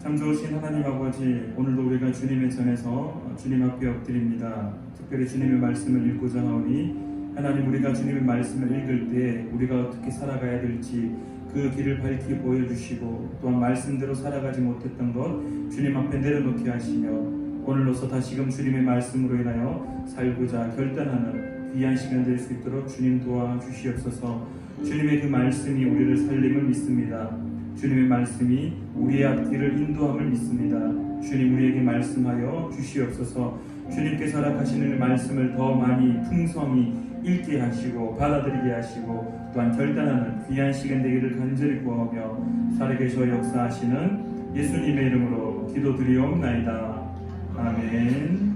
참 좋으신 하나님 아버지, 오늘도 우리가 주님의 전에서 주님 앞에 엎드립니다. 특별히 주님의 말씀을 읽고자 하오니 하나님, 우리가 주님의 말씀을 읽을 때 우리가 어떻게 살아가야 될지 그 길을 밝히 보여주시고, 또한 말씀대로 살아가지 못했던 것 주님 앞에 내려놓게 하시며, 오늘로서 다시금 주님의 말씀으로 인하여 살고자 결단하는 귀한 시간 될 수 있도록 주님 도와주시옵소서. 주님의 그 말씀이 우리를 살림을 믿습니다. 주님의 말씀이 우리의 앞길을 인도함을 믿습니다. 주님, 우리에게 말씀하여 주시옵소서. 주님께서 허락하시는 말씀을 더 많이 풍성히 읽게 하시고 받아들이게 하시고, 또한 결단하는 귀한 시간 되기를 간절히 구하며 살아계셔 역사하시는 예수님의 이름으로 기도드리옵나이다. 아멘.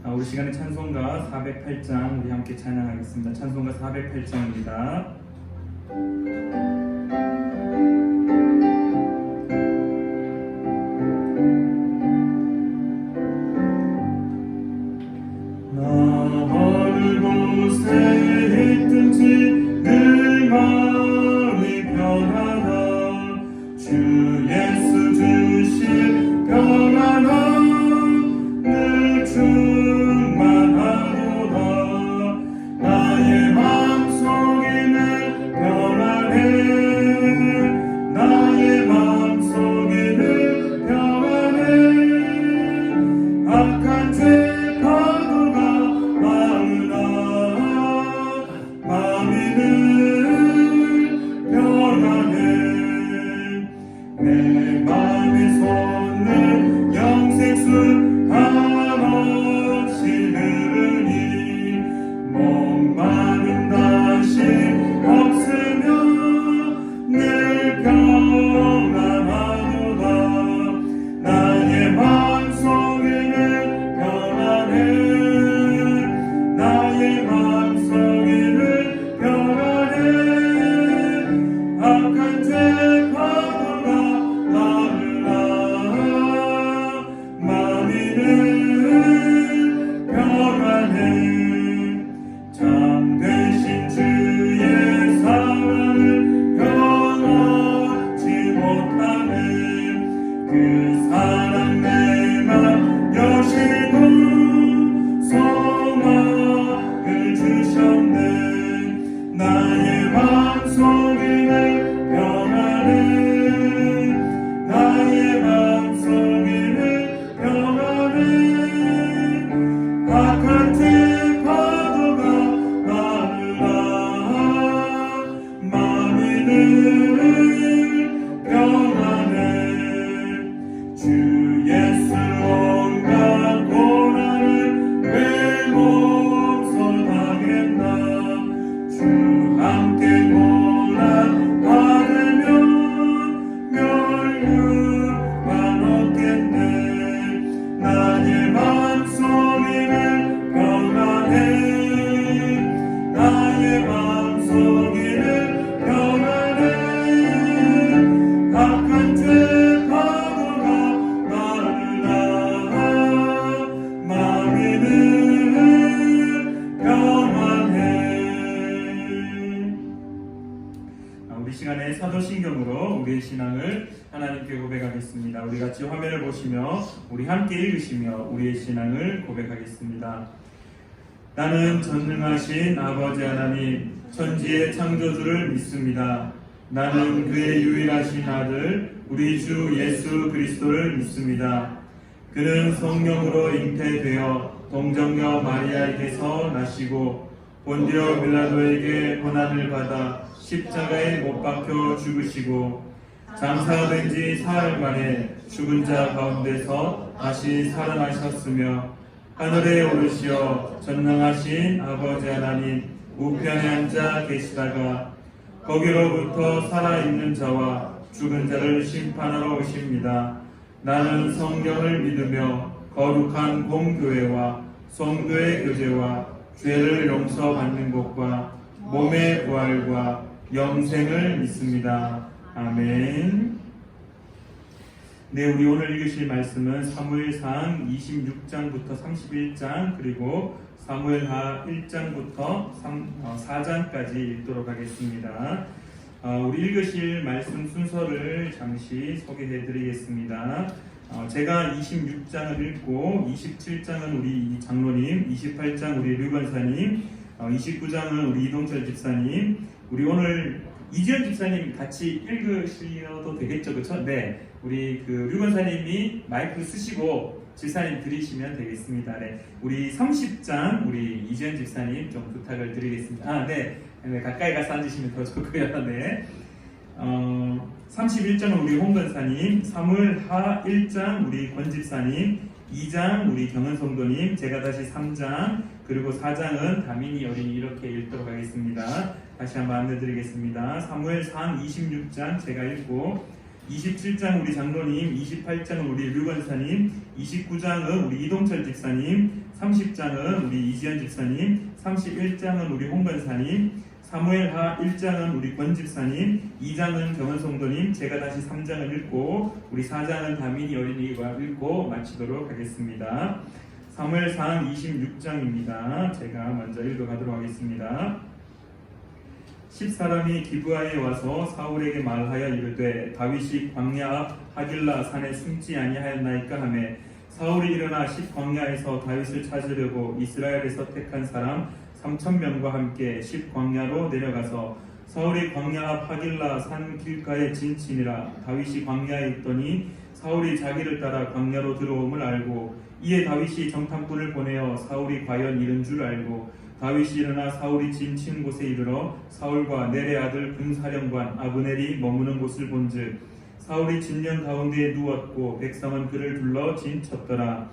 우리 시간에 찬송가 408장 우리 함께 찬양하겠습니다. 찬송가 408장입니다. 사도신경으로 우리의 신앙을 하나님께 고백하겠습니다. 우리 같이 화면을 보시며 우리 함께 읽으시며 우리의 신앙을 고백하겠습니다. 나는 전능하신 아버지 하나님, 천지의 창조주를 믿습니다. 나는 그의 유일하신 아들 우리 주 예수 그리스도를 믿습니다. 그는 성령으로 잉태되어 동정녀 마리아에게서 나시고 본디오 빌라도에게 고난을 받아 십자가에 못 박혀 죽으시고 장사된 지 사흘 만에 죽은 자 가운데서 다시 살아나셨으며 하늘에 오르시어 전능하신 아버지 하나님 우편에 앉아 계시다가 거기로부터 살아있는 자와 죽은 자를 심판하러 오십니다. 나는 성경을 믿으며 거룩한 공교회와 성도의 교제와 죄를 용서받는 것과 몸의 부활과 영생을 믿습니다. 아멘. 네, 우리 오늘 읽으실 말씀은 사무엘상 26장부터 31장 그리고 사무엘하 1장부터 4장까지 읽도록 하겠습니다. 우리 읽으실 말씀 순서를 잠시 소개해 드리겠습니다. 제가 26장을 읽고 27장은 우리 장로님, 28장 우리 류건사님, 29장은 우리 이동철 집사님, 우리 오늘 이지연 집사님 같이 읽으셔도 되겠죠, 그렇죠? 네, 우리 류건사님이 마이크 쓰시고 집사님 들으시면 되겠습니다. 네, 우리 30장 우리 이지연 집사님 좀 부탁을 드리겠습니다. 네, 가까이 가서 앉으시면 더 좋고요. 네. 31장은 우리 홍건사님, 사무엘하 1장 우리 권집사님, 2장 우리 경은성도님, 제가 다시 3장, 그리고 4장은 다민이 어린이 이렇게 읽도록 하겠습니다. 다시 한번 안내드리겠습니다. 사무엘상 26장 제가 읽고, 27장 우리 장로님, 28장은 우리 류건사님, 29장은 우리 이동철 집사님, 30장은 우리 이지연 집사님, 31장은 우리 홍건사님, 사무엘하 1장은 우리 권집사님, 2장은 경은성도님, 제가 다시 3장을 읽고 우리 4장은 다민이 어린이가 읽고 마치도록 하겠습니다. 사무엘상 26장입니다. 제가 먼저 읽어가도록 하겠습니다. 10사람이 기브아에 와서 사울에게 말하여 이르되 다윗이 광야 앞 하길라 산에 숨지 아니하였나이까 하매 사울이 일어나 10광야에서 다윗을 찾으려고 이스라엘에서 택한 사람 3,000명과 함께 10광야로 내려가서 사울이 광야 앞 하길라 산 길가에 진치니라. 다윗이 광야에 있더니 사울이 자기를 따라 광야로 들어옴을 알고 이에 다윗이 정탐꾼을 보내어 사울이 과연 이른 줄 알고 다윗이 일어나 사울이 진친 곳에 이르러 사울과 넬의 아들 군사령관 아브넬이 머무는 곳을 본즉 사울이 진영 가운데에 누웠고 백성은 그를 둘러 진쳤더라.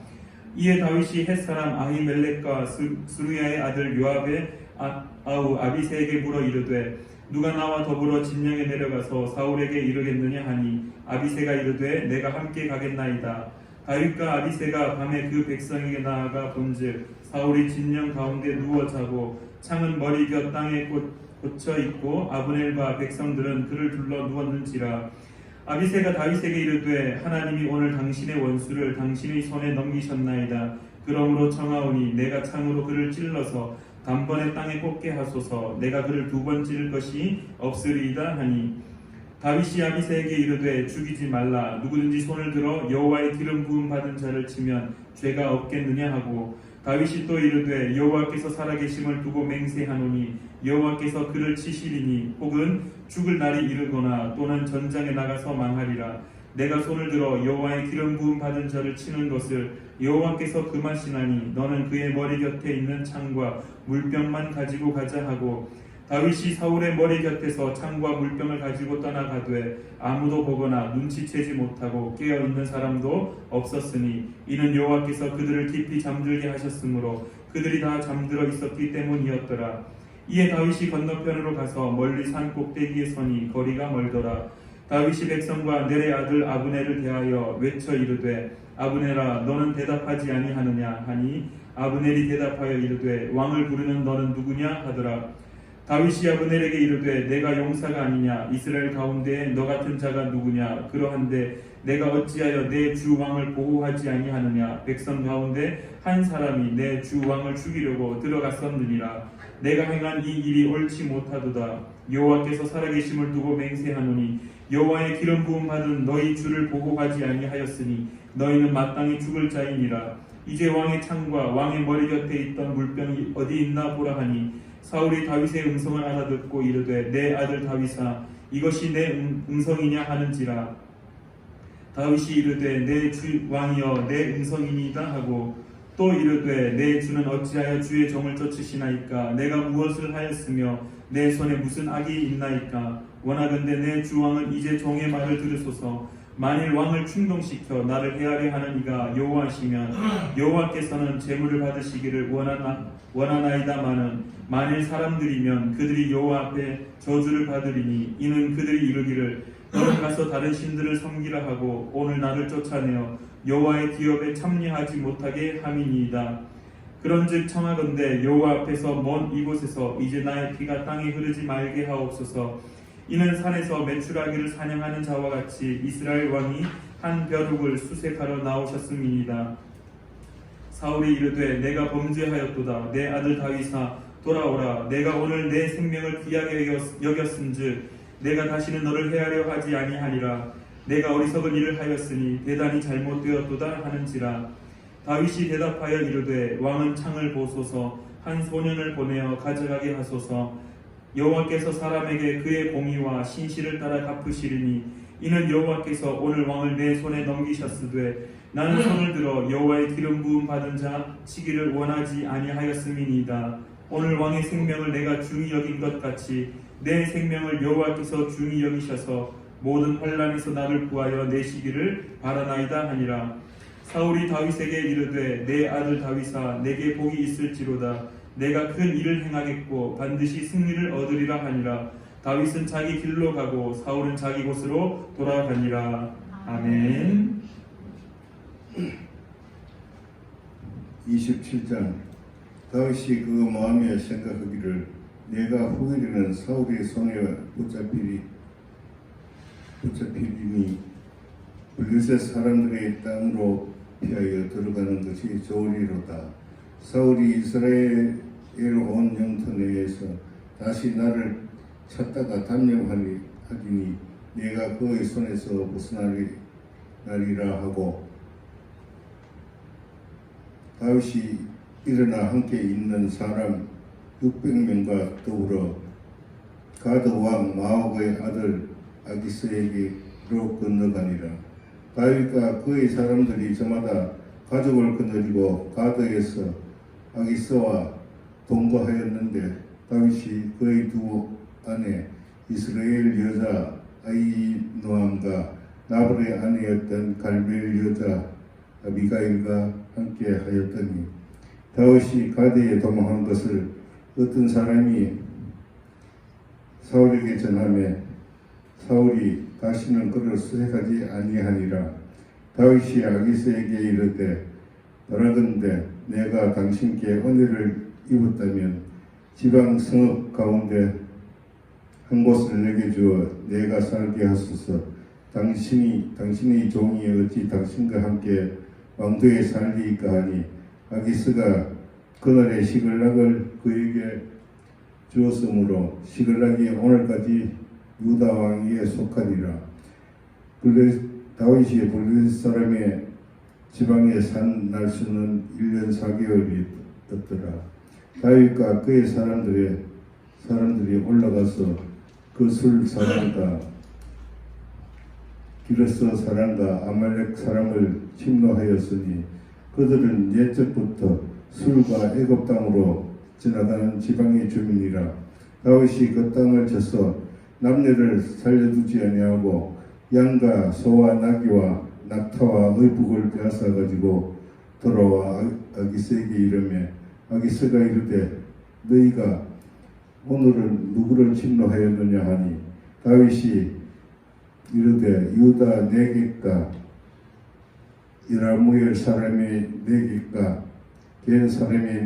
이에 다윗이 헷사람 아히멜렉과 스루야의 아들 요압의 아우 아비새에게 물어 이르되 누가 나와 더불어 진영에 내려가서 사울에게 이르겠느냐 하니 아비새가 이르되 내가 함께 가겠나이다. 다윗과 아비새가 밤에 그 백성에게 나아가 본즉 사울이 진영 가운데 누워 자고 창은 머리 곁 땅에 꽂혀 있고 아브넬과 백성들은 그를 둘러 누웠는지라. 아비새가 다윗에게 이르되 하나님이 오늘 당신의 원수를 당신의 손에 넘기셨나이다. 그러므로 청하오니 내가 창으로 그를 찔러서 단번에 땅에 꽂게 하소서. 내가 그를 2번 찌를 것이 없으리이다 하니 다윗이 아비새에게 이르되 죽이지 말라. 누구든지 손을 들어 여호와의 기름 부음 받은 자를 치면 죄가 없겠느냐 하고 다윗이 또 이르되 여호와께서 살아계심을 두고 맹세하노니 여호와께서 그를 치시리니 혹은 죽을 날이 이르거나 또는 전장에 나가서 망하리라. 내가 손을 들어 여호와의 기름 부음 받은 자를 치는 것을 여호와께서 금하시나니 너는 그의 머리 곁에 있는 창과 물병만 가지고 가자 하고 다윗이 사울의 머리 곁에서 창과 물병을 가지고 떠나가되 아무도 보거나 눈치채지 못하고 깨어있는 사람도 없었으니 이는 여호와께서 그들을 깊이 잠들게 하셨으므로 그들이 다 잠들어 있었기 때문이었더라. 이에 다윗이 건너편으로 가서 멀리 산 꼭대기에 서니 거리가 멀더라. 다윗이 백성과 넬의 아들 아브넬을 대하여 외쳐 이르되 아브넬아 너는 대답하지 아니하느냐 하니 아브넬이 대답하여 이르되 왕을 부르는 너는 누구냐 하더라. 다윗이 아브넬에게 이르되 내가 용사가 아니냐 이스라엘 가운데 너 같은 자가 누구냐 그러한데 내가 어찌하여 내 주 왕을 보호하지 아니하느냐 백성 가운데 한 사람이 내 주 왕을 죽이려고 들어갔었느니라. 내가 행한 이 일이 옳지 못하도다. 여호와께서 살아계심을 두고 맹세하노니 여호와의 기름 부음 받은 너희 주를 보호하지 아니하였으니 너희는 마땅히 죽을 자이니라. 이제 왕의 창과 왕의 머리 곁에 있던 물병이 어디 있나 보라 하니 사울이 다윗의 음성을 알아듣고 이르되 내 아들 다윗아 이것이 내 음성이냐 하는지라. 다윗이 이르되 내 주 왕이여 내 음성이니이다 하고 또 이르되 내 주는 어찌하여 주의 종을 쫓으시나이까. 내가 무엇을 하였으며 내 손에 무슨 악이 있나이까. 원하건대 내 주 왕은 이제 종의 말을 들으소서. 만일 왕을 충동시켜 나를 해하려 하는 이가 여호와시면 여호와께서는 재물을 받으시기를 원하나이다마는 만일 사람들이면 그들이 여호와 앞에 저주를 받으리니 이는 그들이 이르기를 너는 가서 다른 신들을 섬기라 하고 오늘 나를 쫓아내어 여호와의 기업에 참여하지 못하게 함이니이다. 그런즉 청하건대 여호와 앞에서 먼 이곳에서 이제 나의 피가 땅에 흐르지 말게 하옵소서. 이는 산에서 메추라기를 사냥하는 자와 같이 이스라엘 왕이 한 벼룩을 수색하러 나오셨음이니이다. 사울이 이르되 내가 범죄하였도다. 내 아들 다윗아 돌아오라. 내가 오늘 내 생명을 귀하게 여겼은즉 내가 다시는 너를 해하려 하지 아니하리라. 내가 어리석은 일을 하였으니 대단히 잘못되었도다 하는지라. 다윗이 대답하여 이르되 왕은 창을 보소서. 한 소년을 보내어 가져가게 하소서. 여호와께서 사람에게 그의 공의와 신실을 따라 갚으시리니 이는 여호와께서 오늘 왕을 내 손에 넘기셨으되 나는 손을 들어 여호와의 기름 부음 받은 자 치기를 원하지 아니하였음이니이다. 오늘 왕의 생명을 내가 중히 여긴 것 같이 내 생명을 여호와께서 중히 여기셔서 모든 환난에서 나를 구하여 내시기를 바라나이다 하니라. 사울이 다윗에게 이르되 내 아들 다윗아 내게 복이 있을지로다. 내가 큰 일을 행하겠고 반드시 승리를 얻으리라 하니라. 다윗은 자기 길로 가고 사울은 자기 곳으로 돌아가니라. 아멘. 27장. 다윗이 그 마음에 생각하기를 내가 후일에는 사울의 손에 붙잡히리니 블레셋 사람들의 땅으로 피하여 들어가는 것이 좋으리로다. 사울이 이스라엘 온 영토 내에서 다시 나를 찾다가 단명하리니 내가 그의 손에서 벗어나리라 하고 다윗이 일어나 함께 있는 사람 600명과 더불어 가드 왕 마옥의 아들 아기스에게로 건너가니라. 다윗과 그의 사람들이 저마다 가족을 거느리고 가드에서 아기스와 동거하였는데 다윗이 그의 두 아내 이스라엘 여자 아히노암과 나발의 아내였던 갈멜 여자 아비가일과 함께 하였더니 다윗이 가드에 도망한 것을 어떤 사람이 사울에게 전하매 사울이 다시는 그를 수색하지 아니하니라. 다윗이 아기스에게 이르되 바라건대 내가 당신께 은혜를 입었다면 지방 성읍 가운데 한 곳을 내게 주어 내가 살게 하소서. 당신의 종이 어찌 당신과 함께 왕도에 살리이까 하니 아기스가 그날의 시글락을 그에게 주었으므로 시글락이 오늘까지 유다 왕위에 속하리라. 다윗이 블레셋 사람의 지방에 산 날수는 1년 4개월이었더라. 다윗과 그의 사람들이 올라가서 그 술 사람과 기르스 사람과 아말렉 사람을 침노하였으니 그들은 옛적부터 술과 애굽 땅으로 지나가는 지방의 주민이라. 다윗이 그 땅을 쳐서 남녀를 살려두지 아니하고 양과 소와 나귀와 낙타와 의복을 빼앗아 가지고 돌아와 아기스에게 이르매 아기스가 이르되 너희가 오늘은 누구를 침노하였느냐 하니 다윗이 이르되 유다 네겝과 이라무엘 사람의 네겝과 겐 사람의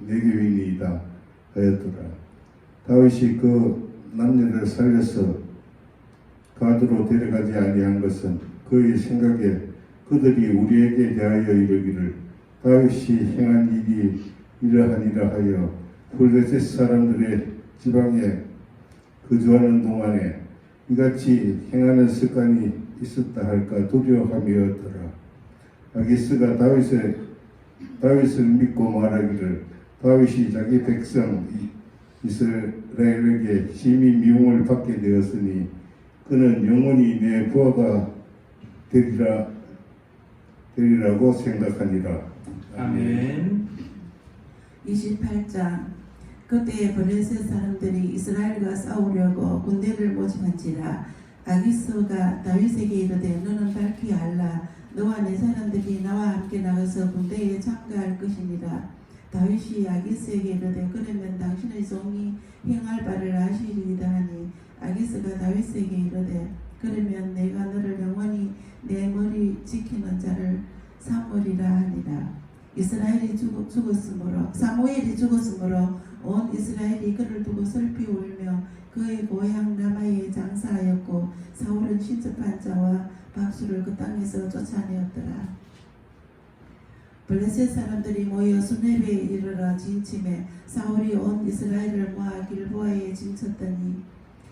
네겝이니이다 하였더라. 다윗이 그 남녀를 살려서 가드로 데려가지 아니한 것은 그의 생각에 그들이 우리에게 대하여 이르기를 다윗이 행한 일이 이러하니라 하여 블레셋 사람들의 지방에 거주하는 동안에 이같이 행하는 습관이 있었다 할까 두려워함이었더라. 아기스가 다윗을 믿고 말하기를 다윗이 자기 백성 이스라엘에게 심히 미움을 받게 되었으니 그는 영원히 내 부하가 되리라고 생각하니라. 아멘. 28장. 그때 블레셋 사람들이 이스라엘과 싸우려고 군대를 모집한지라. 아기스가 다윗에게 이르되 너는 밝히 알라. 너와 내 사람들이 나와 함께 나가서 군대에 참가할 것이니라. 다윗이 아기스에게 이르되 그러면 당신의 종이 행할 바를 아시리이다 하니 아기스가 다윗에게 이르되 그러면 내가 너를 영원히 내 머리 지키는 자를 삼으리라 하니라. 사무엘이 죽었으므로 온 이스라엘이 그를 두고 슬피 울며 그의 고향 라마에 장사하였고 사울은 신접한 자와 박수를 그 땅에서 쫓아내었더라. 블레셋 사람들이 모여 수네베에 이르러 진침해 사울이 온 이스라엘을 모아 길보아에 진쳤더니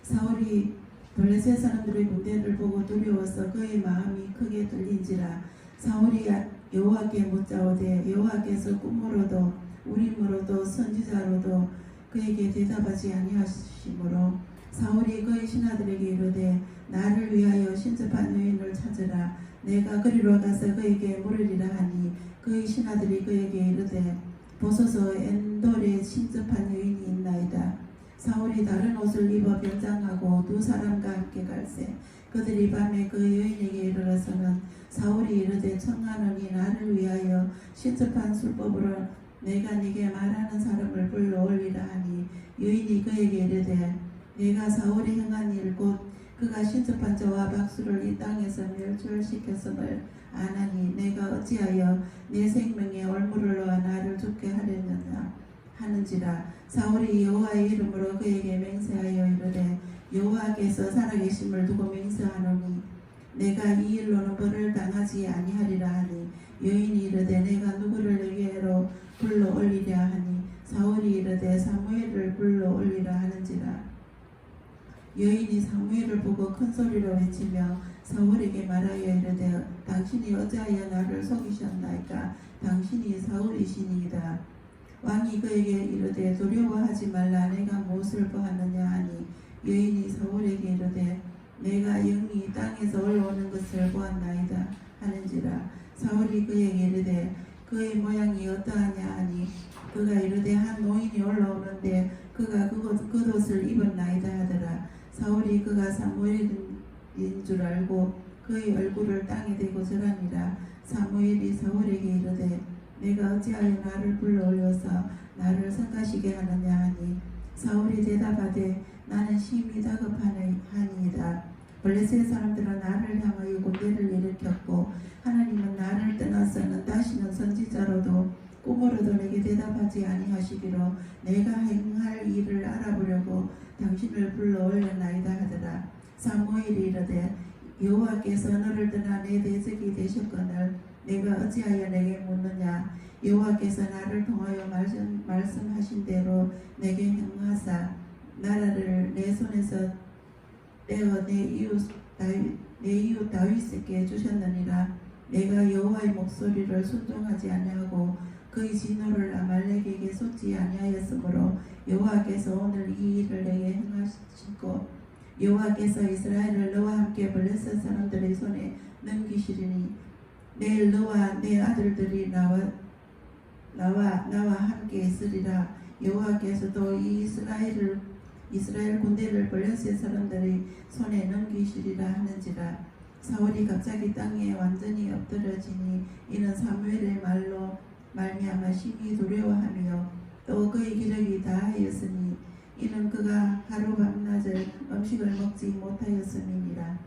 사울이 블레셋 사람들의 군대를 보고 두려워서 그의 마음이 크게 떨린지라. 사울이 여호와께 묻자오되 여호와께서 꿈으로도 우림으로도 선지자로도 그에게 대답하지 아니하시므로 사울이 그의 신하들에게 이르되 나를 위하여 신접한 여인을 찾으라. 내가 그리로 가서 그에게 물으리라 하니 그의 신하들이 그에게 이르되 보소서 엔돌에 신접한 여인이 있나이다. 사울이 다른 옷을 입어 변장하고 두 사람과 함께 갈새 그들이 밤에 그 여인에게 이르러서는 사울이 이르되 청하노니 나를 위하여 신접한 술법으로 내가 네게 말하는 사람을 불러 올리라 하니 여인이 그에게 이르되 내가 사울이 행한 일 곧 그가 신접한 저와 박수를 이 땅에서 멸절시켰음을 아나니 내가 어찌하여 내 생명에 올무를 넣어 나를 죽게 하려느냐 하는지라. 사울이 여호와의 이름으로 그에게 맹세하여 이르되 여호와께서 살아계심을 두고 맹세하노니 내가 이 일로는 벌을 당하지 아니하리라 하니 여인이 이르되 내가 누구를 내게로 불러 올리랴 하니 사울이 이르되 사무엘을 불러 올리라 하는지라. 여인이 사무엘을 보고 큰 소리로 외치며 사울에게 말하여 이르되 당신이 어찌하여 나를 속이셨나이까. 당신이 사울이시니이다. 왕이 그에게 이르되 두려워하지 말라. 내가 무엇을 보았느냐 하니 여인이 사울에게 이르되 내가 영이 땅에서 올라오는 것을 보았나이다 하는지라. 사울이 그에게 이르되 그의 모양이 어떠하냐 하니 그가 이르되 한 노인이 올라오는데 그가 겉옷을 입었나이다 하더라. 사울이 그가 사무엘인 줄 알고 그의 얼굴을 땅에 대고 절하니라. 사무엘이 사울에게 이르되 내가 어찌하여 나를 불러 올려서 나를 성가시게 하느냐 하니 사울이 대답하되 나는 심히 다급하니이다. 블레셋 사람들은 나를 향하여 군대를 일으켰고 하나님은 나를 떠나서는 다시는 선지자로도 꿈으로도 내게 대답하지 아니하시기로 내가 행할 일을 알아보려고 당신을 불러 올렸나이다 하더라. 사무엘이 이르되 여호와께서 너를 떠나 내 대적이 되셨거늘 내가 어찌하여 내게 묻느냐. 여호와께서 나를 통하여 말씀하신 대로 내게 행하사 나라를 내 손에서 떼어 내 이웃 다윗에게 주셨느니라. 내가 여호와의 목소리를 순종하지 아니하고 그의 진노를 아말렉에게 쏟지 아니하였으므로 여호와께서 오늘 이 일을 내게 행하시고 여호와께서 이스라엘을 너와 함께 블레셋 사람들의 손에 넘기시리니 내일 너와 내 아들들이 나와 함께 있으리라. 여호와께서도 이 이스라엘 군대를 블레셋 사람들의 손에 넘기시리라 하는지라. 사울이 갑자기 땅에 완전히 엎드러지니 이는 사무엘의 말로 말미암아 심히 두려워하며 또 그의 기력이 다하였으니 이는 그가 하루 밤낮을 음식을 먹지 못하였음이니라.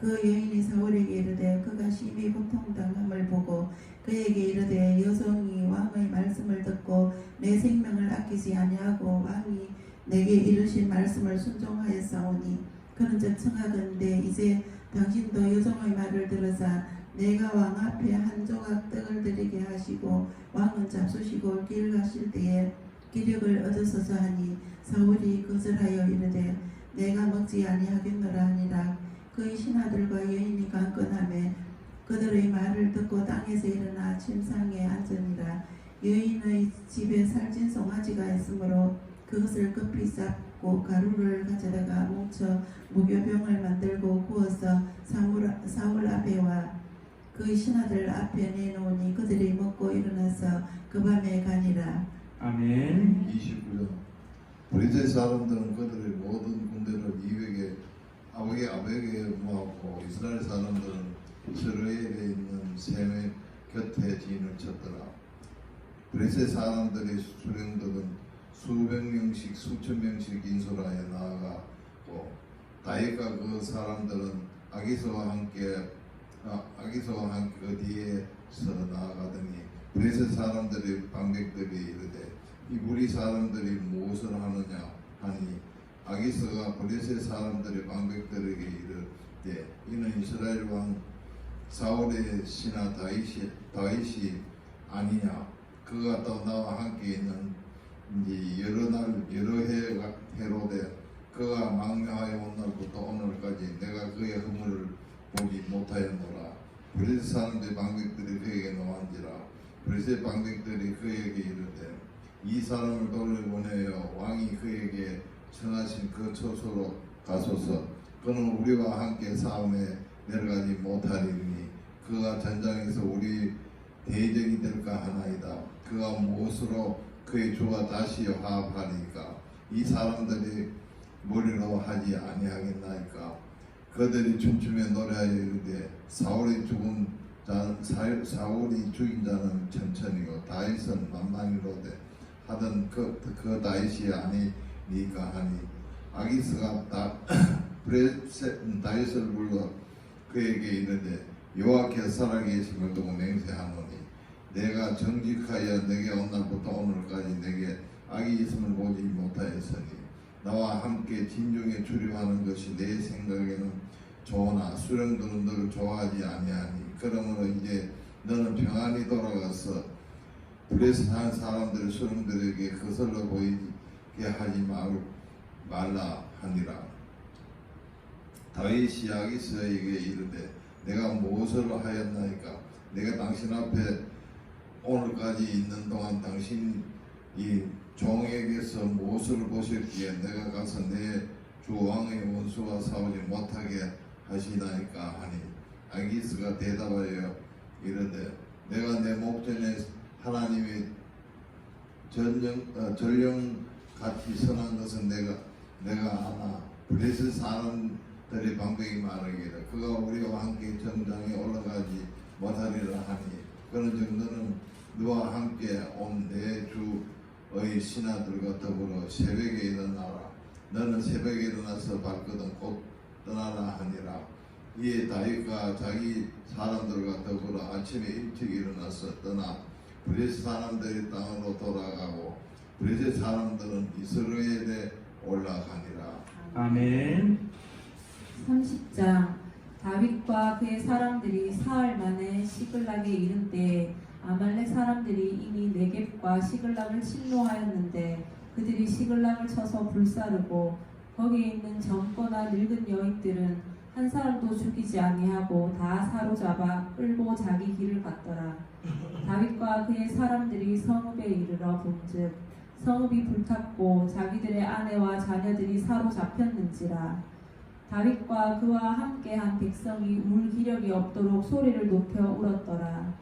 그 여인이 사울에게 이르되 그가 심히 고통당함을 보고 그에게 이르되 여종이 왕의 말씀을 듣고 내 생명을 아끼지 아니하고 왕이 내게 이르신 말씀을 순종하였사오니 그런즉 청하건대 이제 당신도 여종의 말을 들으사 내가 왕 앞에 한 조각 떡을 드리게 하시고 왕은 잡수시고 길 가실 때에 기력을 얻으소서 하니 사울이 거절하여 이르되 내가 먹지 아니하겠노라 하니라. 그의 신하들과 여인이 강건하며 그들의 말을 듣고 땅에서 일어나 침상에 앉으니라. 여인의 집에 살찐 송아지가 있으므로 그것을 급히 쌌고 가루를 가져다가 뭉쳐 무교병을 만들고 구워서 사울 앞에와 그의 신하들 앞에 내놓으니 그들이 먹고 일어나서 그 밤에 가니라. 아멘. 29절. 블레셋 사람들은 그들의 모든 군대를 아벡에 모았고 이스라엘 사람들은 스르엘에 있는 셈의 곁에 진을 쳤더라. 블레셋 사람들의 수령들은 수백 명씩 수천 명씩 인솔하여 나아가고 다윗과 그 사람들은 아기서와 함께 그 뒤에서 나아가더니 블레셋 사람들의 방백들이 이르되 이 우리 사람들이 무엇을 하느냐 하니 아기서가 블레셋 사람들의 방백들에게 이르되 이는 이스라엘 왕 사울의 신하 다윗이 아니냐. 그가 또 나와 함께 있는 여러 해로 돼 그가 명하여 온 날부터 오늘까지 내가 그의 허물을 보지 못하였노라. 브레스 사람들의 방백들이 그에게 노한지라. 브레스의 방백들이 그에게 이르되 이 사람을 돌려보내어 왕이 그에게 청하신 그 처소로 가소서. 그는 우리와 함께 싸움에 내려가지 못하리니 그가 전장에서 우리 대적이 될까 하나이다. 그가 무엇으로 그의 주와 다시 화합하리까? 이 사람들이 머리로 하지 아니하겠나이까? 그들이 춤추며 노래하여 이르되 사울이 죽인 자는 천천히요 다윗은 만만히로되 하던 그 다윗이 아니니까 하니 아기스가 다윗을 불러 그에게 이르되 여호와께서 살아계심을 두고 맹세하노니 내가 정직하여 내게 온 날부터 오늘까지 내게 악이 있음을 보지 못하였으니 나와 함께 진중에 출입하는 것이 내 생각에는 좋으나 수령들은 너를 좋아하지 아니하니 그러므로 이제 너는 평안히 돌아가서 불에서 산 사람들의 수령들에게 거슬러 보이게 하지 말라 하니라. 다윗이 아기스에게 이르되 내가 무엇을 하였나이까? 내가 당신 앞에 오늘까지 있는 동안 당신이 종에게서 무엇을 보셨기에 내가 가서 내 주 왕의 원수와 싸우지 못하게 하시나이까 하니 아기스가 대답하여 이르되 내가 내 목전에 하나님의 전령같이 선한 것은 내가 아나. 브레스 사람들의 방백이 말하기를 그가 우리와 함께 전장에 올라가지 못하리라 하니 그런즉 너는 너와 함께 온 내 주의 신하들과 더불어 새벽에 일어나라. 너는 새벽에 일어나서 발거든 곧 떠나라 하니라. 이에 다윗과 자기 사람들과 더불어 아침에 일찍 일어나서 떠나 브레스 사람들의 땅으로 돌아가고 브레스 사람들은 이스라엘에 올라가니라. 아멘. 30장. 다윗과 그의 사람들이 사흘 만에 시글락에 이른 때에 아말렉 사람들이 이미 네겝과 시글락을 침노하였는데 그들이 시글락을 쳐서 불사르고 거기에 있는 젊거나 늙은 여인들은 한 사람도 죽이지 아니하고 다 사로잡아 끌고 자기 길을 갔더라. 다윗과 그의 사람들이 성읍에 이르러 본즉 성읍이 불탔고 자기들의 아내와 자녀들이 사로잡혔는지라. 다윗과 그와 함께한 백성이 울 기력이 없도록 소리를 높여 울었더라.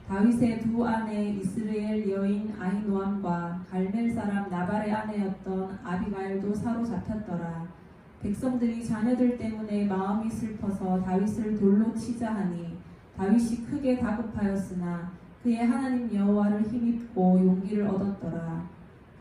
다윗의 두 아내 이스라엘 여인 아히노암과 갈멜 사람 나발의 아내였던 아비가일도 사로잡혔더라. 백성들이 자녀들 때문에 마음이 슬퍼서 다윗을 돌로 치자 하니 다윗이 크게 다급하였으나 그의 하나님 여호와를 힘입고 용기를 얻었더라.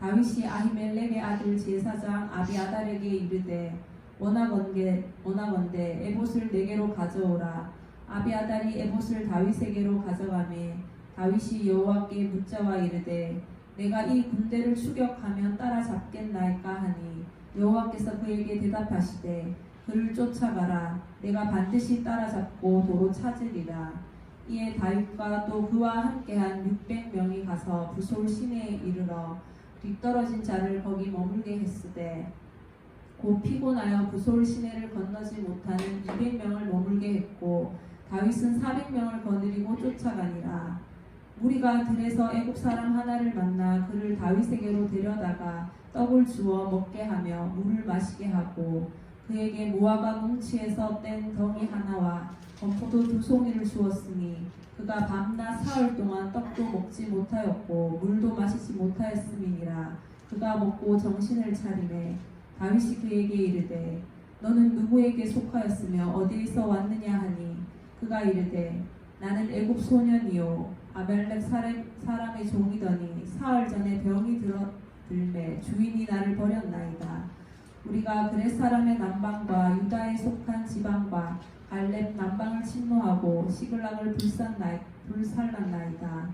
다윗이 아히멜렉의 아들 제사장 아비아달에게 이르되 원하건대 에봇을 내게로 가져오라. 아비아달이 에봇을 다윗에게로 가져가매 다윗이 여호와께 묻자와 이르되 내가 이 군대를 추격하면 따라잡겠나이까 하니 여호와께서 그에게 대답하시되 그를 쫓아가라. 내가 반드시 따라잡고 도로 찾으리라. 이에 다윗과 또 그와 함께한 600명이 가서 부솔 시내에 이르러 뒤떨어진 자를 거기 머물게 했으되 곧 피곤하여 부솔 시내를 건너지 못하는 200명을 머물게 했고 다윗은 400명을 거느리고 쫓아가니라. 무리가 들에서 애국 사람 하나를 만나 그를 다윗에게로 데려다가 떡을 주어 먹게 하며 물을 마시게 하고 그에게 모아바 뭉치에서 뗀 덩이 하나와 건포도 2송이를 주었으니 그가 밤낮 사흘 동안 떡도 먹지 못하였고 물도 마시지 못하였음이니라. 그가 먹고 정신을 차리매 다윗이 그에게 이르되 너는 누구에게 속하였으며 어디에서 왔느냐 하니 그가 이르되 나는 애굽 소년이요 아멜렉 사람의 종이더니 사흘 전에 병이 들매 주인이 나를 버렸나이다. 우리가 그렛 사람의 남방과 유다에 속한 지방과 갈렙 남방을 침노하고 시글락을 불살랐나이다.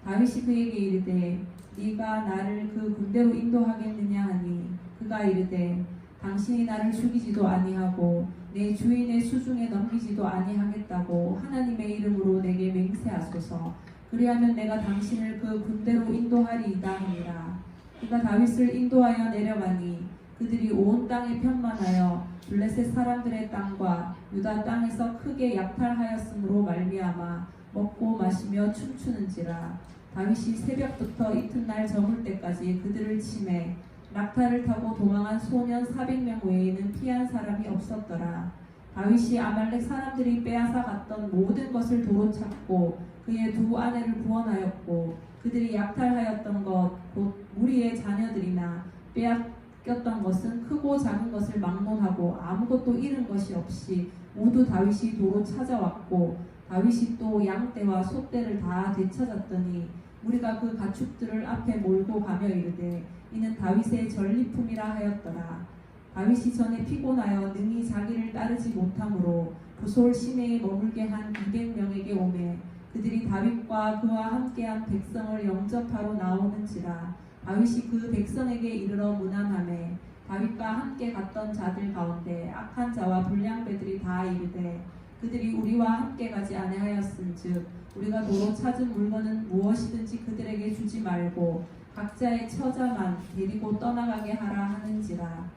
다윗이 그에게 이르되 네가 나를 그 군대로 인도하겠느냐 하니 그가 이르되 당신이 나를 죽이지도 아니하고 내 주인의 수중에 넘기지도 아니하겠다고 하나님의 이름으로 내게 맹세하소서. 그리하면 내가 당신을 그 군대로 인도하리이다 하니라. 그가 다윗을 인도하여 내려가니 그들이 온 땅에 편만하여 블레셋 사람들의 땅과 유다 땅에서 크게 약탈하였으므로 말미암아 먹고 마시며 춤추는지라. 다윗이 새벽부터 이튿날 저물 때까지 그들을 치매 낙타를 타고 도망한 소년 400명 외에는 피한 사람이 없었더라. 다윗이 아말렉 사람들이 빼앗아 갔던 모든 것을 도로 찾고 그의 두 아내를 구원하였고 그들이 약탈하였던 것 곧 무리의 자녀들이나 빼앗겼던 것은 크고 작은 것을 막론하고 아무것도 잃은 것이 없이 모두 다윗이 도로 찾아왔고 다윗이 또 양떼와 소떼를 다 되찾았더니 우리가 그 가축들을 앞에 몰고 가며 이르되 이는 다윗의 전리품이라 하였더라. 다윗이 전에 피곤하여 능히 자기를 따르지 못하므로 부솔 시내에 머물게 한 200명에게 오매 그들이 다윗과 그와 함께한 백성을 영접하러 나오는지라. 다윗이 그 백성에게 이르러 문안하매 다윗과 함께 갔던 자들 가운데 악한 자와 불량배들이 다 이르되 그들이 우리와 함께 가지 아니하였은즉 우리가 도로 찾은 물건은 무엇이든지 그들에게 주지 말고 각자의 처자만 데리고 떠나가게 하라 하는지라.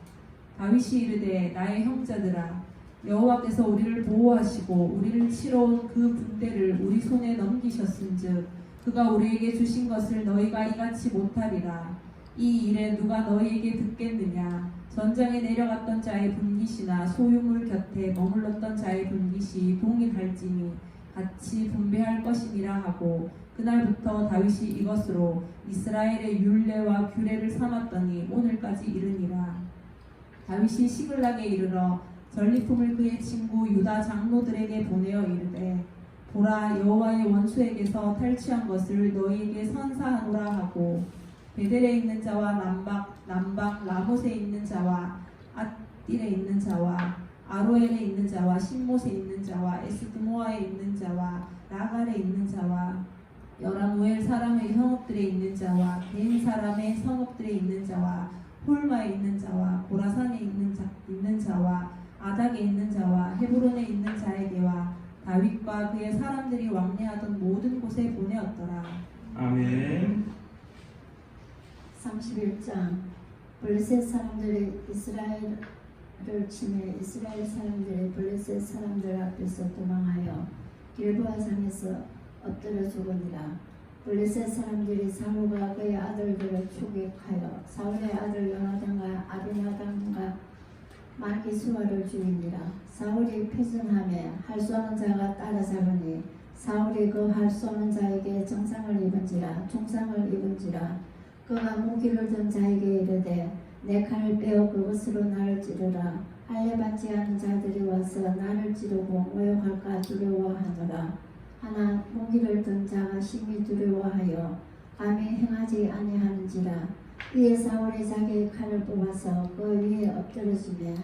다윗이 이르되 나의 형제들아 여호와께서 우리를 보호하시고 우리를 치러 온 그 군대를 우리 손에 넘기셨은즉 그가 우리에게 주신 것을 너희가 이같이 못하리라. 이 일에 누가 너희에게 듣겠느냐. 전장에 내려갔던 자의 분깃이나 소유물 곁에 머물렀던 자의 분깃이 동일할지니 같이 분배할 것이니라 하고 그날부터 다윗이 이것으로 이스라엘의 율례와 규례를 삼았더니 오늘까지 이르니라. 다윗이 시글락에 이르러 전리품을 그의 친구 유다 장로들에게 보내어 이르되 보라 여호와의 원수에게서 탈취한 것을 너희에게 선사하노라 하고 베델에 있는 자와 남방 라못에 있는 자와 앗딜에 있는 자와 아로엘에 있는 자와 신못에 있는 자와 에스드모아에 있는 자와 라갈에 있는 자와 여라무엘 사람의 성읍들에 있는 자와 벤 사람의 성읍들에 있는 자와 홀마에 있는 자와 고라산에 있는 자와 아닥에 있는 자와 헤브론에 있는 자에게와 다윗과 그의 사람들이 왕래하던 모든 곳에 보내었더라. 아멘. 31장 블레셋 사람들이 이스라엘을 치매 이스라엘 사람들이 블레셋 사람들 앞에서 도망하여 길보아산에서 엎드려 죽으니라. 블레셋 사람들이 사울과 그의 아들들을 추격하여 사울의 아들 요나단과 아비나단과 말기수아를 죽이니라. 사울이 패전하며 할 수 없는 자가 따라잡으니 사울이 그 할 수 없는 자에게 정상을 입은지라 중상을 입은지라. 그가 무기를 든 자에게 이르되 내 칼을 빼어 그것으로 나를 찌르라. 할례 받지 않은 자들이 와서 나를 찌르고 모욕할까 두려워하노라. 하나 무기를 든 자가 심히 두려워하여 감히 행하지 아니하는지라. 이에 사울이 자기의 칼을 뽑아서 그 위에 엎드려주며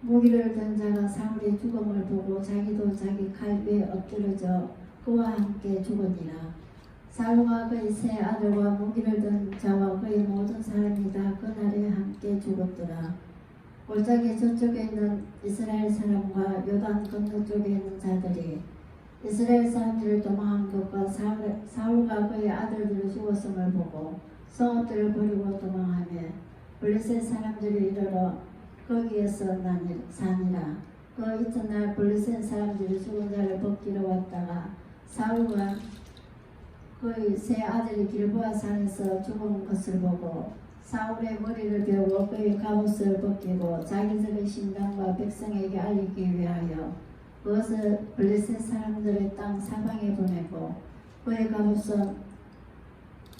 무기를 든 자가 사울의 죽음을 보고 자기도 자기 칼 위에 엎드려져 그와 함께 죽으니라. 사울과 그의 세 아들과 무기를 든 자와 그의 모든 사람이 다 그날에 함께 죽었더라. 골짜기 저쪽에 있는 이스라엘 사람과 요단 건너쪽에 있는 자들이 이스라엘 사람들을 도망한 것과 사울과 그의 아들들을 죽었음을 보고 성읍들을 버리고 도망하며 블레셋 사람들이 이르러 거기에서 사니라. 그 이튿날 블레셋 사람들이 죽은 자를 벗기러 왔다가 사울과 그의 세 아들이 길보아 산에서 죽은 것을 보고 사울의 머리를 베고 그의 갑옷을 벗기고 자기들의 신당과 백성에게 알리기 위하여 그것을 블레셋 사람들의 땅 사방에 보내고 그의 갑옷은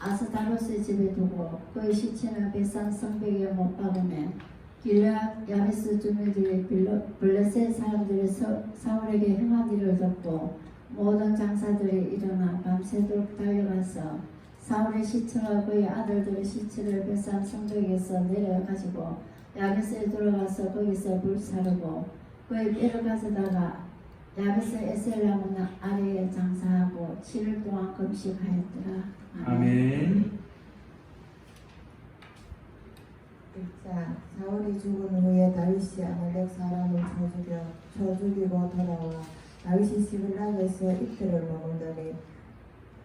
아스다로스의 집에 두고 그의 시체는 베산 성벽에 못 박으며 길앗 야베스 주민들이 블레셋 사람들이 사울에게 행한 일을 듣고 모든 장사들이 일어나 밤새도록 달려가서 사울의 시체와 그의 아들들의 시체를 베산 성벽에서 내려가지고 야베스에 들어가서 거기서 불사르고 그의 뼈를 가져다가 야베스 에셀나무 아래에 장사하고 7일 동안 금식하였더라. 아멘. 1장 사울이 죽은 후에 다윗이 아말렉 사람을 쳐 죽이고 돌아와 다윗이 시글락에서 이틀을 머물더니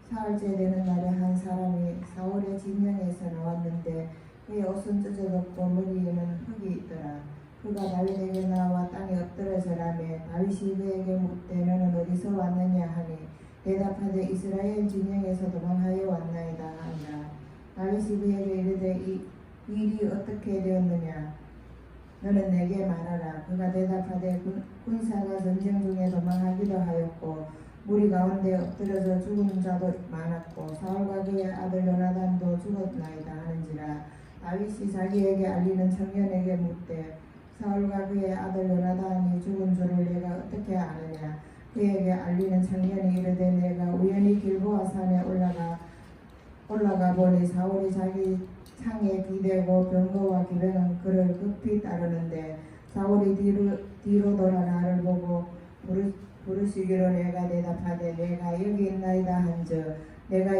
사흘째 되는 날에 한 사람이 사울의 진영에서 나왔는데 그의 옷은 찢어졌고 머리에는 흙이 있더라. 그가 다윗에게 나와 엎드려 절하며 다윗이 그에게 묻되 너는 어디서 왔느냐 하니 대답하되 이스라엘 진영에서 도망하여 왔나이다 하니라. 다윗이 그에게 이르되 이 일이 어떻게 되었느냐 너는 내게 말하라. 그가 대답하되 군사가 전쟁 중에 도망하기도 하였고 무리 가운데 엎드려져 죽은 자도 많았고 사울과 그의 아들 요나단도 죽었나이다 하는지라. 다윗이 자기에게 알리는 청년에게 묻되 사울과 그의 아들 요나단이 죽은 줄을 내가 어떻게 아느냐. 그에게 알리는 청년이 이르되 내가 우연히 길보아 산에 올라가 보니 사울이 자기 창에 기대고 병거와 기병은 그를 급히 따르는데 사울이 뒤로 돌아 나를 보고 부르시기로 내가 대답하되 내가 여기 있나이다 한즉 내가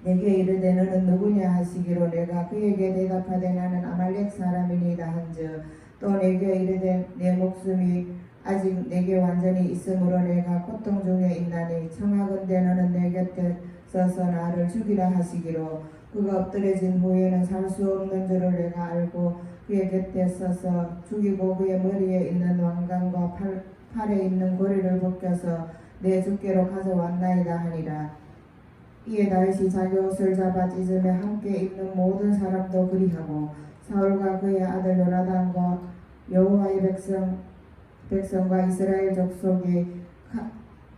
내게 이르되 너는 누구냐 하시기로 내가 그에게 대답하되 나는 아말렉 사람이니이다 한즉 또 내게 이르되 내 목숨이 아직 내게 완전히 있으므로 내가 고통 중에 있나니 청하건대 너는 내 곁에 서서 나를 죽이라 하시기로 그가 엎드려진 후에는 살 수 없는 줄을 내가 알고 그의 곁에 서서 죽이고 그의 머리에 있는 왕관과 팔에 있는 고리를 벗겨서 내 주께로 가져왔나이다 하니라. 이에 다윗이 자기 옷을 잡아 찢으며 함께 있는 모든 사람도 그리하고 사울과 그의 아들 요나단과 여호와의 백성과 이스라엘 족속이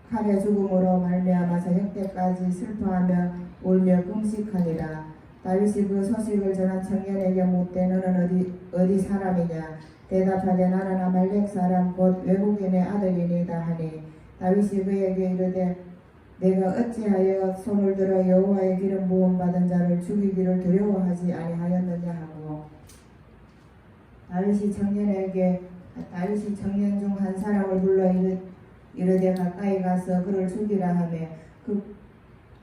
칼의 죽음으로 말미암아 저녁때까지 슬퍼하며 울며 금식하니라. 다윗이 그 소식을 전한 청년에게 묻되 너는 어디 사람이냐. 대답하되 나는 아말렉 사람 곧 외국인의 아들이니이다 하니 다윗이 그에게 이르되 내가 어찌하여 손을 들어 여호와의 기름 부음 받은 자를 죽이기를 두려워하지 아니하였느냐 하고 다윗이 청년 중 한 사람을 불러 이르되 가까이 가서 그를 죽이라 하며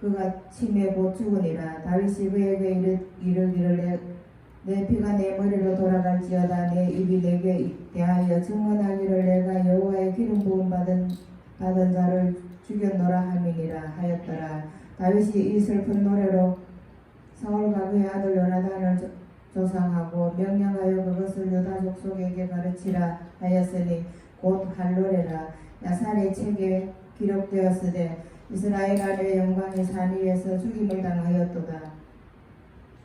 그가 침에 곧 죽으니라. 다윗이 그에게 이르기를 내 피가 내 머리로 돌아갈지어다. 내 입이 내게 대하여 증언하기를 내가 여호와의 기름 부음 받은 자를 죽였노라 함이니라 하였더라. 다윗이 이 슬픈 노래로 사울과 그의 아들 요나단을 조상하고 명령하여 그것을 유다 족속에게 가르치라 하였으니 곧 할 노래라. 야살의 책에 기록되었으되 이스라엘 아래의 영광이 산 위에서 죽임을 당하였도다.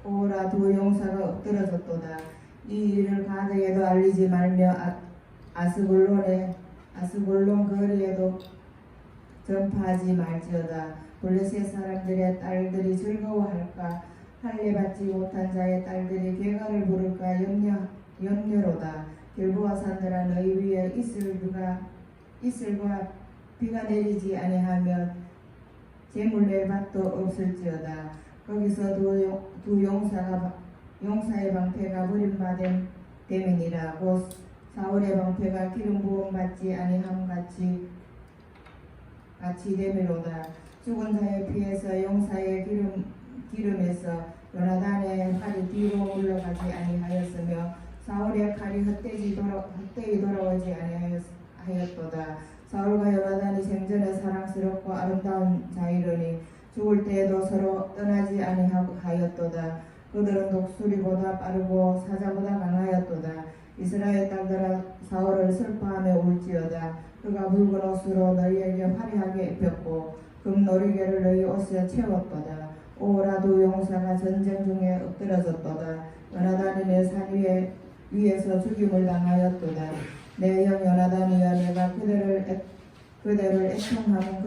오라 두 용사가 엎드러졌도다. 이 일을 가드에도 알리지 말며 아스글론 거리에도 전파하지 말지어다. 블레셋 사람들의 딸들이 즐거워할까. 할례 받지 못한 자의 딸들이 개가를 부를까 염려로다. 길보아 산들아 너희 위에 이슬과 비가 내리지 아니하며 재물 낼 밭도 없을지어다. 거기서 두 용사의 방패가 버림받음이니라. 곧 사울의 방패가 기름 부음 받지 아니함 같이 됨이로다. 죽은 자의 피에서 용사의 기름에서 요나단의 칼이 뒤로 물러가지 아니하였으며 사울의 칼이 헛되이 돌아오지 아니하였도다. 사울과 요나단이 생전에 사랑스럽고 아름다운 자이러니 죽을 때에도 서로 떠나지 아니하였도다. 그들은 독수리보다 빠르고 사자보다 강하였도다. 이스라엘 딸들아 사울을 슬퍼하며 울지어다. 그가 붉은 옷으로 너희에게 화려하게 입혔고 금놀이개를 너희 옷에 채웠도다. 오라 두 용사가 전쟁 중에 엎드러졌도다. 요나단이 내 산 위에서 죽임을 당하였도다. 내 형 요나단이여 내가 그대를 애통하면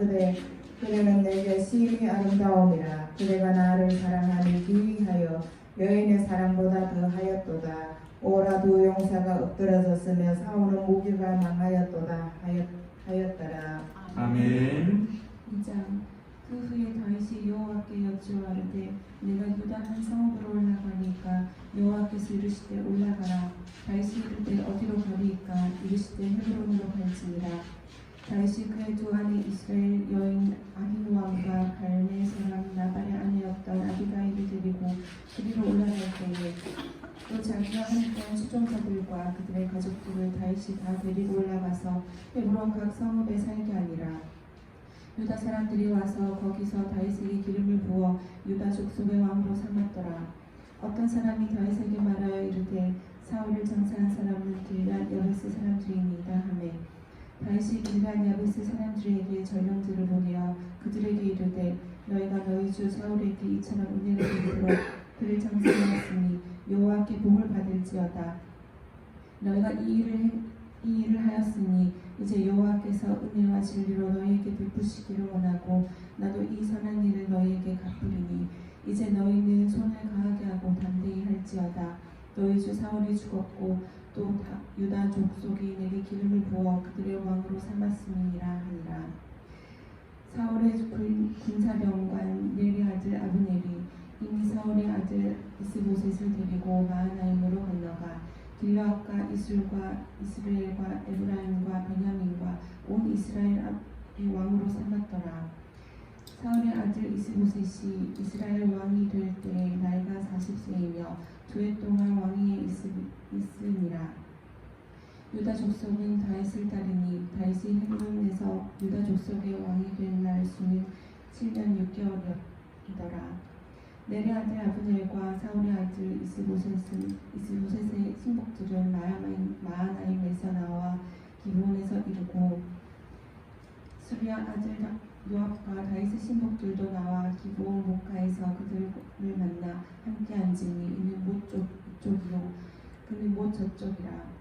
그대는 내게 심히 아름다움이라. 그대가 나를 사랑하니 기이하여 여인의 사랑보다 더하였도다. 오라 두 용사가 엎드러졌으며 사울은 무기가 망하였도다 하였더라. 아멘. 2장. 그 후에 다윗이 여호와께 여쭈어가되 내가 유다 한 성읍으로 올라가니까 여호와께서 이르시되 올라가라. 다윗이 이르되 어디로 가리이까. 이르시되 헤브론으로 갈지니라. 다윗이 그의 두 아내 이스라엘 여인 아히노암과 갈멜 사람 나발의 아내였던 아비가일을 데리고 그리로 올라갈 때에 또 자기가 함께한 수종자들과 그들의 가족들을 다윗이 다 데리고 올라가서 헤브론 각 성읍에 살게 하니라. 유다 사람들이 와서 거기서 다윗에게 기름을 부어 유다 족속의 왕으로 삼았더라. 어떤 사람이 다윗에게 말하여 이르되 사울을 장사한 사람은 길앗 야베스 사람들이니이다 하매 다윗이 길앗 야베스 사람들에게 전령들을 보내어 그들에게 이르되 너희가 너희 주 사울에게 이처럼 은혜를 베풀어 그를 장사하였으니 여호와께 복을 받을지어다. 너희가 이 일을 하였으니 이제 여호와께서 은혜와 진리로 너희에게 베푸시기를 원하고 나도 이 선한 일을 너희에게 갚으리니 이제 너희는 손을 강하게 하고 담대히 할지어다. 너희 주 사울이 죽었고 또 유다 족속이 내게 기름을 부어 그들의 왕으로 삼았음이니라 하니라. 사울의 군사령관 넬의 아들 아브넬이 이미 사울의 아들 이스보셋을 데리고 마하나임으로 건너가 길르앗과 이술과 이스라엘과 에브라임과 베냐민과 온 이스라엘의 왕으로 삼았더라. 사울의 아들 이스보셋이 이스라엘 왕이 될 때에 나이가 40세이며 2해 동안 왕위에 있으니라. 유다 족속은 다윗을 따르니 다윗이 헤브론에서 유다 족속의 왕이 된 날 수는 7년 6개월이더라. 넬의 아들 아브넬과 사울의 아들 이스보셋의 신복들은 마하나임에서 나와 기브온에서 이르고 수리아 아들 요압과 다윗의 신복들도 나와 기브온 목가에서 그들을 만나 함께 앉으니 이는 못 이쪽이요 그는 못 저쪽이라.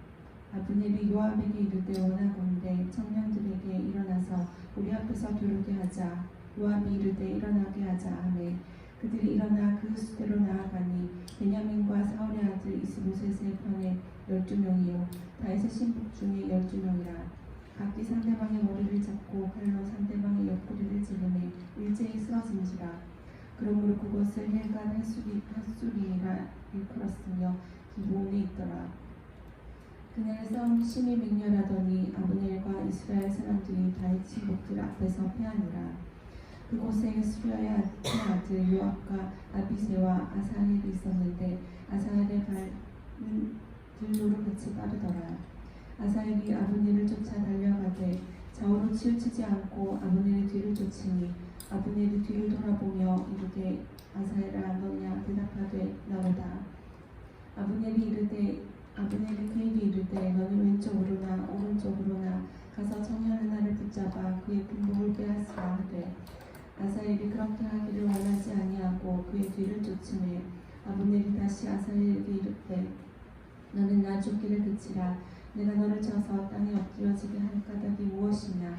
아브넬이 요압에게 이르되 원하건대 청년들에게 일어나서 우리 앞에서 두르게 하자. 요압이 이르되 일어나게 하자 하매 그들이 일어나 그 수대로 나아가니 베냐민과 사울의 아들 이스보셋의 편에 12명이요 다윗의 신복 중에 12명이라. 각기 상대방의 머리를 잡고 칼로 상대방의 옆구리를 찌르매 일제히 쓰러진지라. 그러므로 그것을 헬간 핫수리라 일컬었으며 기브온에 있더라. 그날 싸움이 심히 맹렬하더니 아브넬과 이스라엘 사람들이 다윗 신복들 앞에서 패하니라. 그곳에 수리아의 아들 요압과 아비새와 아사헬이 있었는데 아사헬의 발은 들로로 같이 빠르더라. 아사헬이 아브넬을 쫓아 달려가되 좌우로 치우치지 않고 아브넬의 뒤를 쫓으니 아브넬이 뒤를 돌아보며 이르되 아사헬아 너냐 대답하되 나로다. 아브넬이 그에게 이르되 너는 왼쪽으로나 오른쪽으로나 가서 청년 하나를 붙잡아 그의 군복을 빼앗으라 하되 아사헬이 그렇게 하기를 원하지 아니하고 그의 뒤를 쫓으매 아브넬이 다시 아사헬에게 이르되 너는 나 죽기를 그치라. 내가 너를 쳐서 땅에 엎드려지게 할 까닭이 무엇이냐.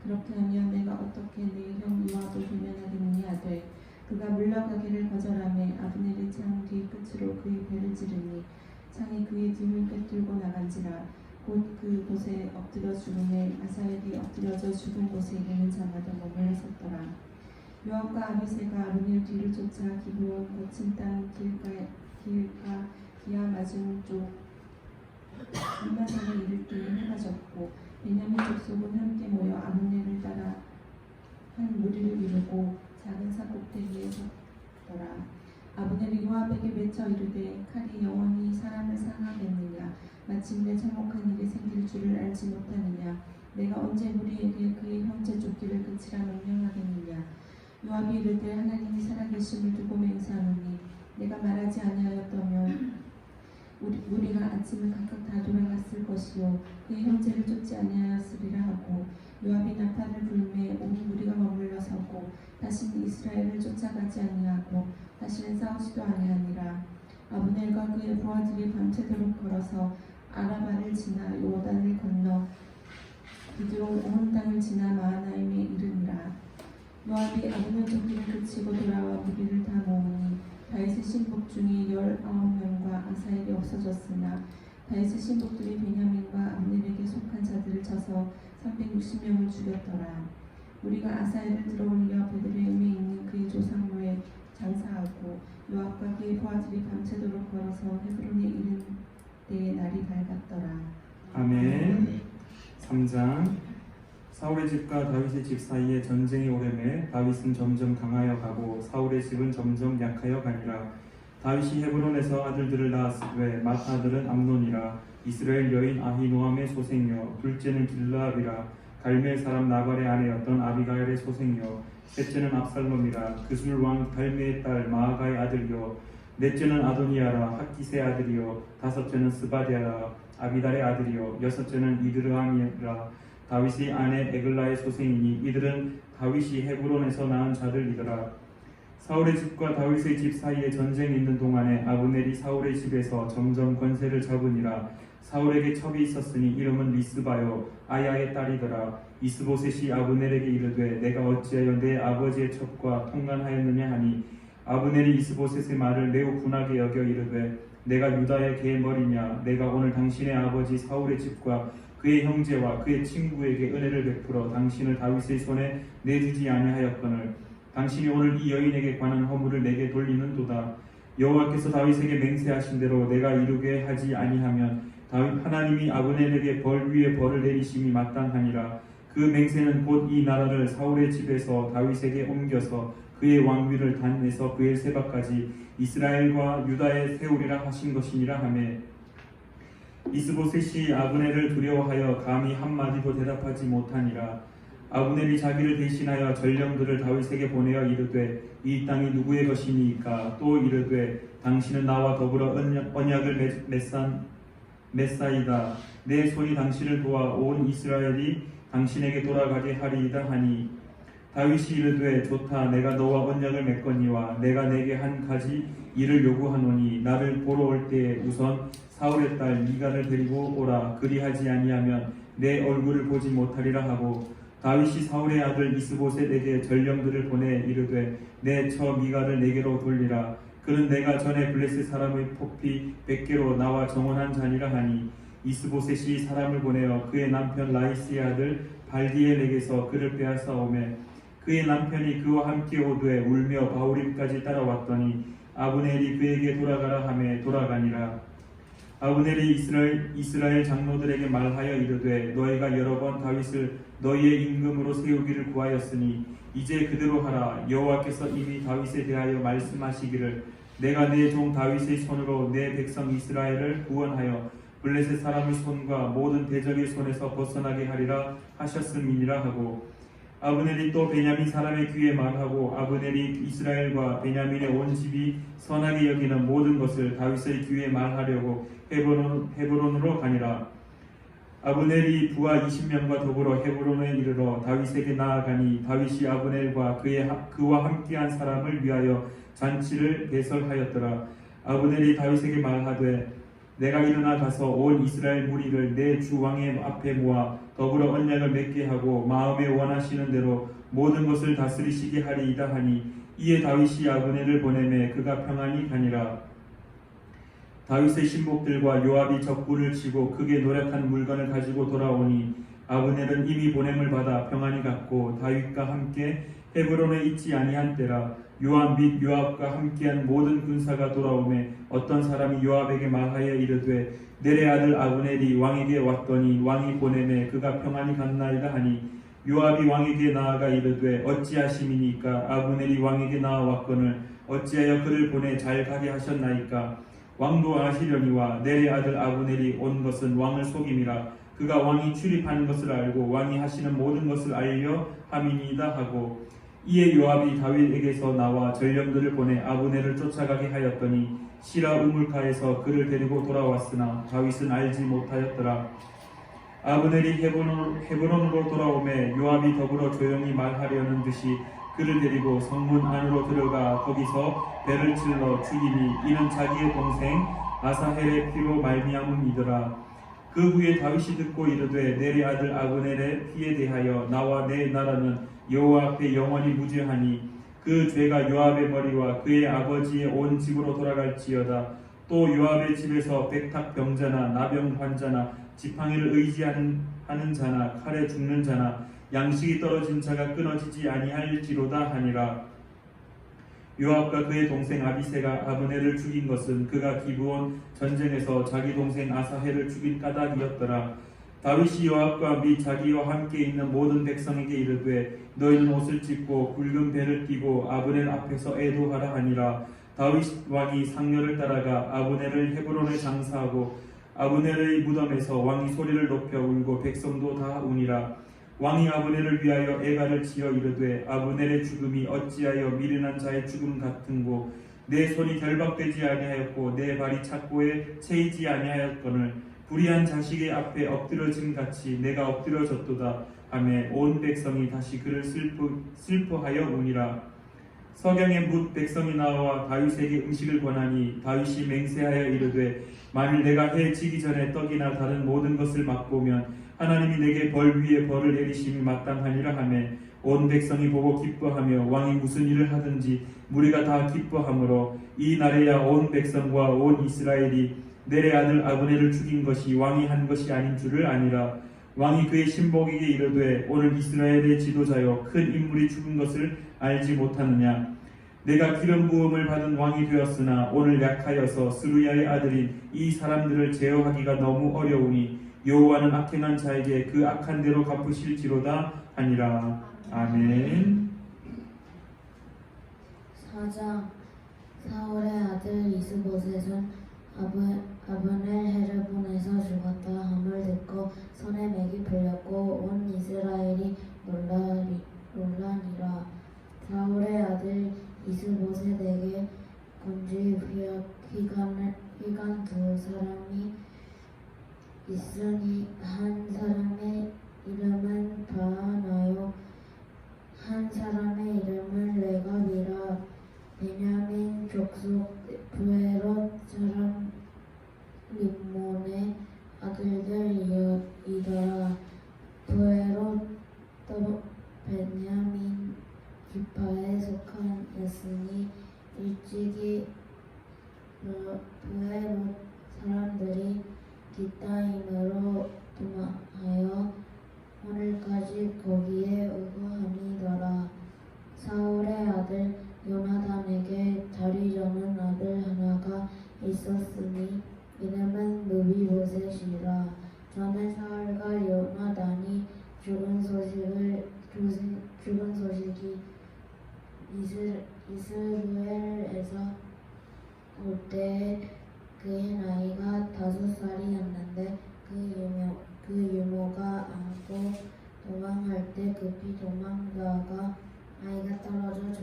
그렇게 하면 내가 어떻게 내 형 요압을 대면하겠느냐 하되 그가 물러가기를 거절하매 아브넬이 창 뒤 끝으로 그의 배를 찌르니 창이 그의 등을 꿰뚫고 나간지라. 곧 그곳에 엎드려 죽음에 아사헬이 엎드려져 죽은 곳에 이르는 자마다 머물러 섰더라. 요압과 아비새가 아브넬 뒤를 쫓아 기브온 거친 땅 길가 기아 맞은 쪽 이마산에 이를 때에 해가 졌고 베냐민 족속은 함께 모여 아브넬을 따라 한 무리를 이루고 작은 산 꼭대기에 섰더라. 아브넬이 요압에게 맺혀 이르되 칼이 영원히 사람을 상하겠느냐. 마침내 참혹한 일이 생길 줄을 알지 못하느냐. 내가 언제 무리에게 그의 형제 쫓기를 그치라 명령하겠느냐. 요압이 이르되 하나님이 살아계심을 두고 맹세하노니 내가 말하지 아니하였다면 우리가 아침을 각각 다 돌아갔을 것이요 그의 형제를 쫓지 아니하였으리라 하고 요압이 나팔을 불매 온 무리가 머물러 서고 다시는 이스라엘을 쫓아가지 아니하고 다시는 싸우지도 아니하니라. 아브넬과 그의 부하들이 밤새도록 걸어서 아라바를 지나 요단을 건너 그뒤로 온 땅을 지나 마하나임에 이르니라. 요압이 아브넬 쫓기를 그치고 돌아와 무리를 다 모으니 다윗의 신복 중에 19명과 아사헬이 없어졌으나 다윗의 신복들이 베냐민과 아브넬에게 속한 자들을 쳐서 360명을 죽였더라. 우리가 아사헬을 들어올려 베들레헴에 있는 그의 조상로에 장사하고 요압과 그의 부하들이 밤새도록 걸어서 헤브론에 이른 때에 날이 밝았더라. 아멘. 3장. 사울의 집과 다윗의 집 사이에 전쟁이 오래매 다윗은 점점 강하여 가고 사울의 집은 점점 약하여 가니라. 다윗이 헤브론에서 아들들을 낳았으되 맏 아들은 암논이라. 이스라엘 여인 아히노함의 소생이요 둘째는 길르압이라. 갈멜 사람 나발의 아내였던 아비가일의 소생이요 셋째는 압살롬이라. 그술 왕 갈메의 딸 마아가의 아들이요 넷째는 아도니아라 학기세 아들이요 다섯째는 스바디아라 아비달의 아들이요 여섯째는 이드르함이라 다윗의 아내 에글라의 소생이니 이들은 다윗이 헤브론에서 낳은 자들이더라. 사울의 집과 다윗의 집 사이에 전쟁이 있는 동안에 아브넬이 사울의 집에서 점점 권세를 잡으니라. 사울에게 첩이 있었으니 이름은 리스바요 아야의 딸이더라. 이스보셋이 아브넬에게 이르되 내가 어찌하여 내 아버지의 첩과 통간하였느냐 하니 아브넬이 이스보셋의 말을 매우 분하게 여겨 이르되 내가 유다의 개의 머리냐 내가 오늘 당신의 아버지 사울의 집과 그의 형제와 그의 친구에게 은혜를 베풀어 당신을 다윗의 손에 내주지 아니하였거늘 당신이 오늘 이 여인에게 관한 허물을 내게 돌리는도다. 여호와께서 다윗에게 맹세하신 대로 내가 이루게 하지 아니하면 다윗 하나님이 아브넬에게 벌 위에 벌을 내리심이 마땅하니라. 그 맹세는 곧 이 나라를 사울의 집에서 다윗에게 옮겨서 그의 왕위를 단에서 브엘세바까지 이스라엘과 유다에 세우리라 하신 것이니라 하매 이스보셋이 아브넬을 두려워하여 감히 한마디도 대답하지 못하니라. 아브넬이 자기를 대신하여 전령들을 다윗에게 보내어 이르되 이 땅이 누구의 것이니까 또 이르되 당신은 나와 더불어 언약을 맺사이다. 내 손이 당신을 도와 온 이스라엘이 당신에게 돌아가게 하리이다 하니 다윗이 이르되 좋다. 내가 너와 언약을 맺거니와 내가 내게 한 가지 일을 요구하노니 나를 보러 올 때에 우선 사울의 딸 미갈을 데리고 오라. 그리하지 아니하면 내 얼굴을 보지 못하리라 하고 다윗이 사울의 아들 이스보셋에게 전령들을 보내 이르되 내 처 미갈을 내게로 돌리라. 그는 내가 전에 블레셋 사람의 포피 100개로 나와 정원한 자니라 하니 이스보셋이 사람을 보내어 그의 남편 라이스의 아들 발디엘에게서 그를 빼앗아오매 그의 남편이 그와 함께 오되 울며 바울임까지 따라왔더니 아브넬이 그에게 돌아가라 하매 돌아가니라. 아브넬이 이스라엘 장로들에게 말하여 이르되 너희가 여러 번 다윗을 너희의 임금으로 세우기를 구하였으니 이제 그대로 하라. 여호와께서 이미 다윗에 대하여 말씀하시기를 내가 내 종 다윗의 손으로 내 백성 이스라엘을 구원하여 블레셋 사람의 손과 모든 대적의 손에서 벗어나게 하리라 하셨음이니라 하고 아브넬이 또 베냐민 사람의 귀에 말하고 아브넬이 이스라엘과 베냐민의 온 집이 선하게 여기는 모든 것을 다윗의 귀에 말하려고 헤브론으로 가니라. 아브넬이 부하 20명과 더불어 헤브론에 이르러 다윗에게 나아가니 다윗이 아브넬과 그와 함께한 사람을 위하여 잔치를 배설하였더라. 아브넬이 다윗에게 말하되 내가 일어나 가서 온 이스라엘 무리를 내 주 왕의 앞에 모아 더불어 언약을 맺게 하고 마음에 원하시는 대로 모든 것을 다스리시게 하리이다 하니 이에 다윗이 아브넬을 보내매 그가 평안히 가니라. 다윗의 신복들과 요압이 적군을 치고 크게 노력한 물건을 가지고 돌아오니 아브넬은 이미 보냄을 받아 평안히 갔고 다윗과 함께 헤브론에 있지 아니한 때라. 요압 및 요압과 함께한 모든 군사가 돌아오매 어떤 사람이 요압에게 말하여 이르되 넬의 아들 아브넬이 왕에게 왔더니 왕이 보내매 그가 평안히 갔나이다 하니 요압이 왕에게 나아가 이르되 어찌하심이니까 아브넬이 왕에게 나아왔거늘 어찌하여 그를 보내 잘 가게 하셨나이까. 왕도 아시려니와 넬의 아들 아브넬이 온 것은 왕을 속임이라. 그가 왕이 출입하는 것을 알고 왕이 하시는 모든 것을 알려 함이니이다 하고 이에 요압이 다윗에게서 나와 전령들을 보내 아브넬을 쫓아가게 하였더니 시라 우물가에서 그를 데리고 돌아왔으나 다윗은 알지 못하였더라. 아브넬이 헤브론으로 돌아오매 요압이 더불어 조용히 말하려는 듯이 그를 데리고 성문 안으로 들어가 거기서 배를 찔러 죽이니 이는 자기의 동생 아사헬의 피로 말미암음이더라. 그 후에 다윗이 듣고 이르되 넬의 아들 아브넬의 피에 대하여 나와 내 나라는 여호와 앞에 영원히 무죄하니 그 죄가 요압의 머리와 그의 아버지의 온 집으로 돌아갈지어다. 또 요압의 집에서 백탁 병자나 나병 환자나 지팡이를 의지하는 자나 칼에 죽는 자나 양식이 떨어진 자가 끊어지지 아니할지로다 하니라. 요압과 그의 동생 아비새가 아브넬을 죽인 것은 그가 기브온 전쟁에서 자기 동생 아사헬을 죽인 까닭이었더라. 다윗이 요압과 및 자기와 함께 있는 모든 백성에게 이르되 너희는 옷을 찢고 굵은 배를 띠고 아브넬 앞에서 애도하라 하니라. 다윗 왕이 상렬을 따라가 아브넬을 헤브론에 장사하고 아브넬의 무덤에서 왕이 소리를 높여 울고 백성도 다 우니라. 왕이 아브넬을 위하여 애가를 지어 이르되 아브넬의 죽음이 어찌하여 미련한 자의 죽음 같은고 내 손이 결박되지 아니하였고 내 발이 착고에 채이지 아니하였거늘 불의한 자식의 앞에 엎드러짐 같이 내가 엎드러졌도다 하매 온 백성이 다시 그를 슬퍼하여 우니라. 서경에 묻 백성이 나와 다윗에게 음식을 권하니 다윗이 맹세하여 이르되 만일 내가 해 지기 전에 떡이나 다른 모든 것을 맛보면 하나님이 내게 벌 위에 벌을 내리심이 마땅하니라 하매 온 백성이 보고 기뻐하며 왕이 무슨 일을 하든지 무리가 다 기뻐하므로 이 날에야 온 백성과 온 이스라엘이 넬의 아들 아브넬을 죽인 것이 왕이 한 것이 아닌 줄을 아니라. 왕이 그의 신복에게 이르되 오늘 이스라엘의 지도자여 큰 인물이 죽은 것을 알지 못하느냐. 내가 기름 부음을 받은 왕이 되었으나 오늘 약하여서 스루야의 아들인 이 사람들을 제어하기가 너무 어려우니 여호와는 악행한 자에게 그 악한 대로 갚으실지로다 하니라. 아멘. 4장 사울의 아들 이스보셋은 아브넬 해를 보내서 죽었다 함을 듣고 손에 맥이 풀렸고 온 이스라엘이 놀라니라. 사울의 아들 이스보셋에게 군주 휘관 두 사람이 있으니 한 사람의 이름은 바하나요 한 사람의 이름은 레갑이라. 베냐민 족속 브에롯 사람 림몬의 아들들이더라. 브에롯도 베냐민 지파에 속한 였으니 일찍이 브에롯 사람들이 기타임으로 도망하여 오늘까지 거기에 우거하니더라. 사울의 아들 요나단에게 자리 저는 아들 하나가 있었으니 이름은 느비보셋이라. 전에 사울과 요나단이 죽은 소식이 이스라엘에서 올 때에 그의 나이가 5살이었는데 그 유모가 안고 도망할 때 급히 도망가가 아이가 떨어져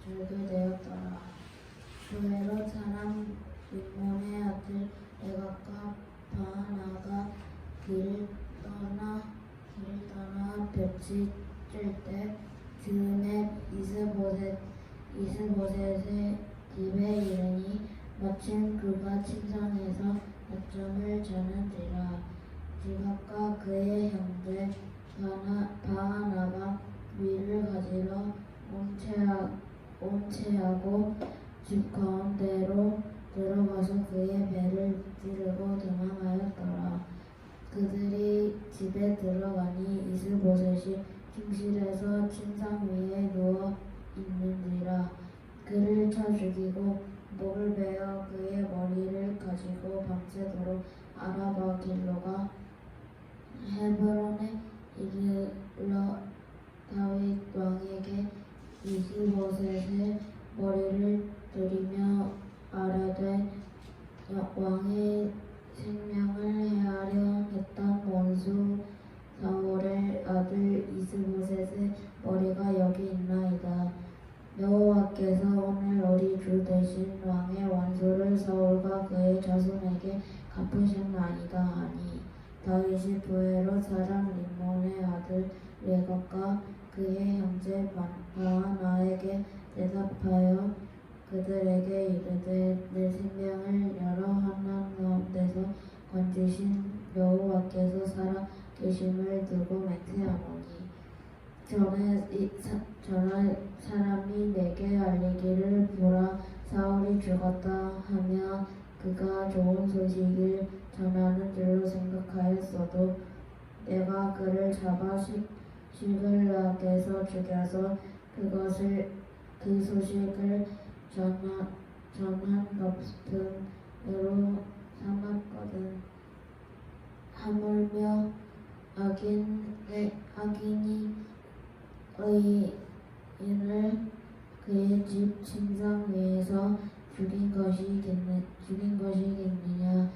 죽게 되었더라. 브에롯 사람 림몬의 아들 레갑과 바하나가 길을 떠나 볕이 뜰 때 즈음에 이스보셋의 집에 이르니 마침 그가 침상에서 낮잠을 자는지라. 지갑과 그의 형제 바하나가 위를 가지러 온채하고 집 가운데로 들어가서 그의 배를 찌르고 도망하였더라. 그들이 집에 들어가니 이스보셋이 침실에서 침상 위에 누워 있는지라. 그를 쳐 죽이고 목을 베어 그의 머리를 가지고 밤새도록 아라바 길로가 헤브론에 이르러 다윗 왕에게 이스보셋의 머리를 들이며 아뢰되 왕의 생명을 해하려 했던 원수 사울의 아들 이스보셋의 머리가 여기 있나이다. 여호와께서 오늘 우리 주 대신 왕의 원수를 사울과 그의 자손에게 갚으셨나이다 하니 다윗이 브에롯 사람 림몬의 아들 레갑과 그의 형제 바하나에게 대답하여 그들에게 이르되 내 생명을 여러 환난 가운데서 건지신 여호와께서 살아 계심을 두고 맹세하노니 전에 사람이 내게 알리기를 보라 사울이 죽었다 하며 그가 좋은 소식을 전하는 줄로 생각하였어도 내가 그를 잡아 시글락에서 죽여서 그 소식을 전한 것으로 삼았거든. 하물며 악인이 의인을 그의 집 침상 위에서 죽인 것이겠느냐.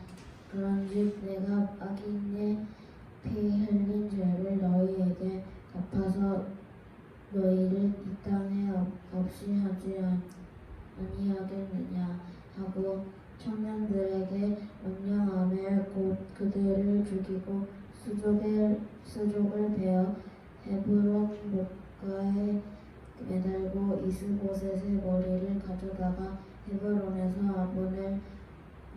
그런즉 내가 악인의 피 흘린 죄를 너희에게 갚아서 너희를 이 땅에 없이 하지 아니하겠느냐 하고 청년들에게 명령하며 곧 그들을 죽이고 수족을 베어 헤브론 목가에 매달고 이스보셋의 머리를 가져다가 헤브론에서 아본의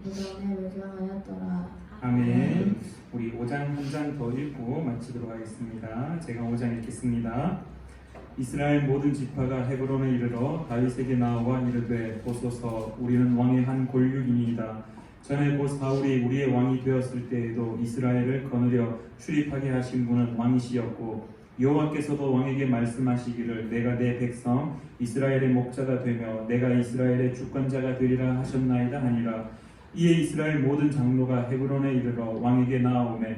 무덤에 매장하였더라. 아멘. 우리 5장 한 장 더 읽고 마치도록 하겠습니다. 제가 5장 읽겠습니다. 이스라엘 모든 지파가 헤브론에 이르러 다윗에게 나와 이르되 보소서 우리는 왕의 한 골육이니이다. 전에 곧 사울이 우리의 왕이 되었을 때에도 이스라엘을 거느려 출입하게 하신 분은 왕이시였고 여호와께서도 왕에게 말씀하시기를 내가 내 백성 이스라엘의 목자가 되며 내가 이스라엘의 주권자가 되리라 하셨나이다 하니라. 이에 이스라엘 모든 장로가 헤브론에 이르러 왕에게 나아오매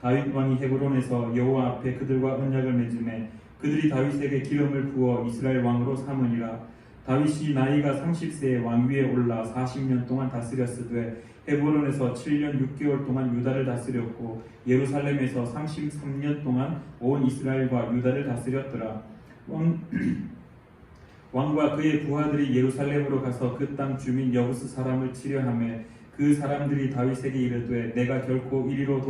다윗 왕이 헤브론에서 여호와 앞에 그들과 언약을 맺음에 그들이 다윗에게 기름을 부어 이스라엘 왕으로 삼으니라. 다윗이 나이가 30세에 왕위에 올라 40년 동안 다스렸으되 헤브론에서 7년 6개월 동안 유다를 다스렸고 예루살렘에서 33년 동안 온 이스라엘과 유다를 다스렸더라. 왕과 그의 부하들이 예루살렘으로 가서 그 땅 주민 여부스 사람을 치려하며 그 사람들이 다윗에게 이르되 내가 결코 이리로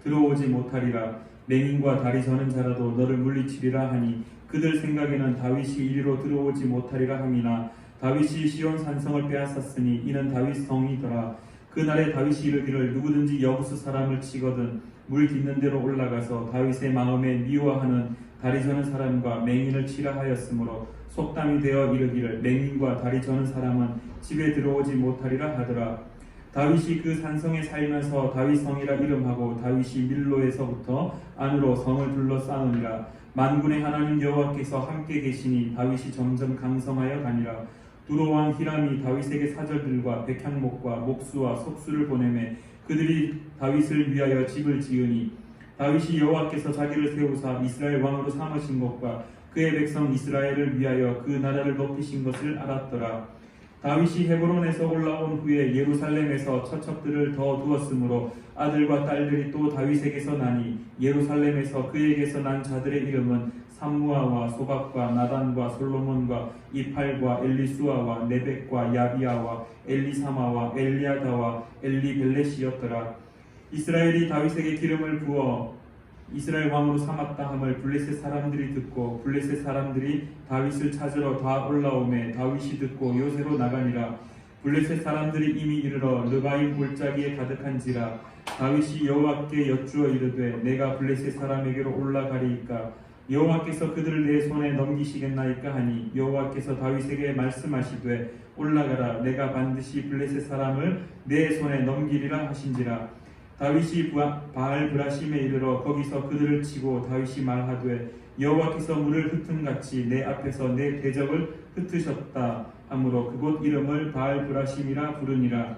들어오지 못하리라. 맹인과 다리 저는 자라도 너를 물리치리라 하니 그들 생각에는 다윗이 이리로 들어오지 못하리라 함이나 다윗이 시온 산성을 빼앗았으니 이는 다윗 성이더라. 그날에 다윗이 이르기를 누구든지 여부스 사람을 치거든 물 깃는 데로 올라가서 다윗의 마음에 미워하는 다리 저는 사람과 맹인을 치라 하였으므로 속담이 되어 이르기를 맹인과 다리 저는 사람은 집에 들어오지 못하리라 하더라. 다윗이 그 산성에 살면서 다윗성이라 이름하고 다윗이 밀로에서부터 안으로 성을 둘러싸느니라. 만군의 하나님 여호와께서 함께 계시니 다윗이 점점 강성하여 가니라. 두로왕 히람이 다윗에게 사절들과 백향목과 목수와 석수를 보내매 그들이 다윗을 위하여 집을 지으니 다윗이 여호와께서 자기를 세우사 이스라엘 왕으로 삼으신 것과 그의 백성 이스라엘을 위하여 그 나라를 높이신 것을 알았더라. 다윗이 헤브론에서 올라온 후에 예루살렘에서 처척들을 더 두었으므로 아들과 딸들이 또 다윗에게서 나니 예루살렘에서 그에게서 난 자들의 이름은 삼무아와 소박과 나단과 솔로몬과 이팔과 엘리수아와 네벡과 야비아와 엘리사마와 엘리아다와 엘리벨렛이었더라. 이스라엘이 다윗에게 기름을 부어 이스라엘 왕으로 삼았다 함을 블레셋 사람들이 듣고 블레셋 사람들이 다윗을 찾으러 다 올라오매 다윗이 듣고 요새로 나가니라. 블레셋 사람들이 이미 이르러 르바임 골짜기에 가득한지라. 다윗이 여호와께 여쭈어 이르되 내가 블레셋 사람에게로 올라가리이까 여호와께서 그들을 내 손에 넘기시겠나이까 하니 여호와께서 다윗에게 말씀하시되 올라가라 내가 반드시 블레셋 사람을 내 손에 넘기리라 하신지라. 다윗이 바알 브라심에 이르러 거기서 그들을 치고 다윗이 말하되 여호와께서 물을 흩음같이 내 앞에서 내 대적을 흩으셨다 하므로 그곳 이름을 바알 브라심이라 부르니라.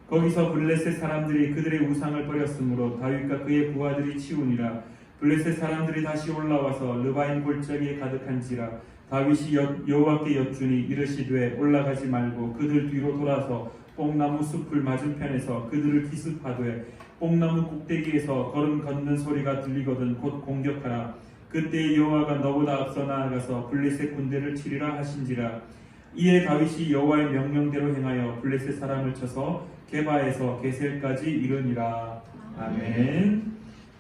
거기서 블레셋 사람들이 그들의 우상을 버렸으므로 다윗과 그의 부하들이 치우니라. 블레셋 사람들이 다시 올라와서 르바임 골짜기에 가득한지라. 다윗이 여호와께 여쭈니 이르시되 올라가지 말고 그들 뒤로 돌아서 뽕나무 숲을 맞은편에서 그들을 기습하되 뽕나무 꼭대기에서 걸음 걷는 소리가 들리거든 곧 공격하라. 그때 여호와가 너보다 앞서 나아가서 블레셋 군대를 치리라 하신지라. 이에 다윗이 여호와의 명령대로 행하여 블레셋 사람을 쳐서 게바에서 게셀까지 이르니라. 아멘.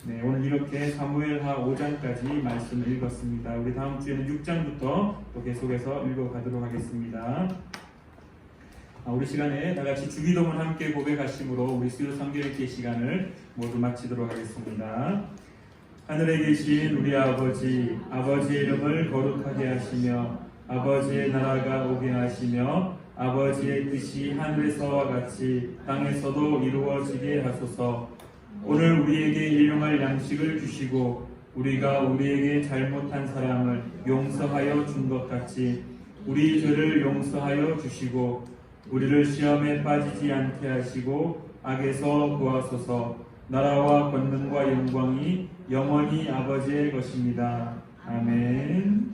네, 오늘 이렇게 사무엘하 5장까지 말씀을 읽었습니다. 우리 다음 주에는 6장부터 또 계속해서 읽어가도록 하겠습니다. 우리 시간에 다같이 주기도문 함께 고백하심으로 우리 수요 성경 읽기 시간을 모두 마치도록 하겠습니다. 하늘에 계신 우리 아버지, 아버지의 이름을 거룩하게 하시며 아버지의 나라가 오게 하시며 아버지의 뜻이 하늘에서와 같이 땅에서도 이루어지게 하소서. 오늘 우리에게 일용할 양식을 주시고 우리가 우리에게 잘못한 사람을 용서하여 준 것 같이 우리 죄를 용서하여 주시고 우리를 시험에 빠지지 않게 하시고 악에서 구하소서. 나라와 권능과 영광이 영원히 아버지의 것입니다. 아멘.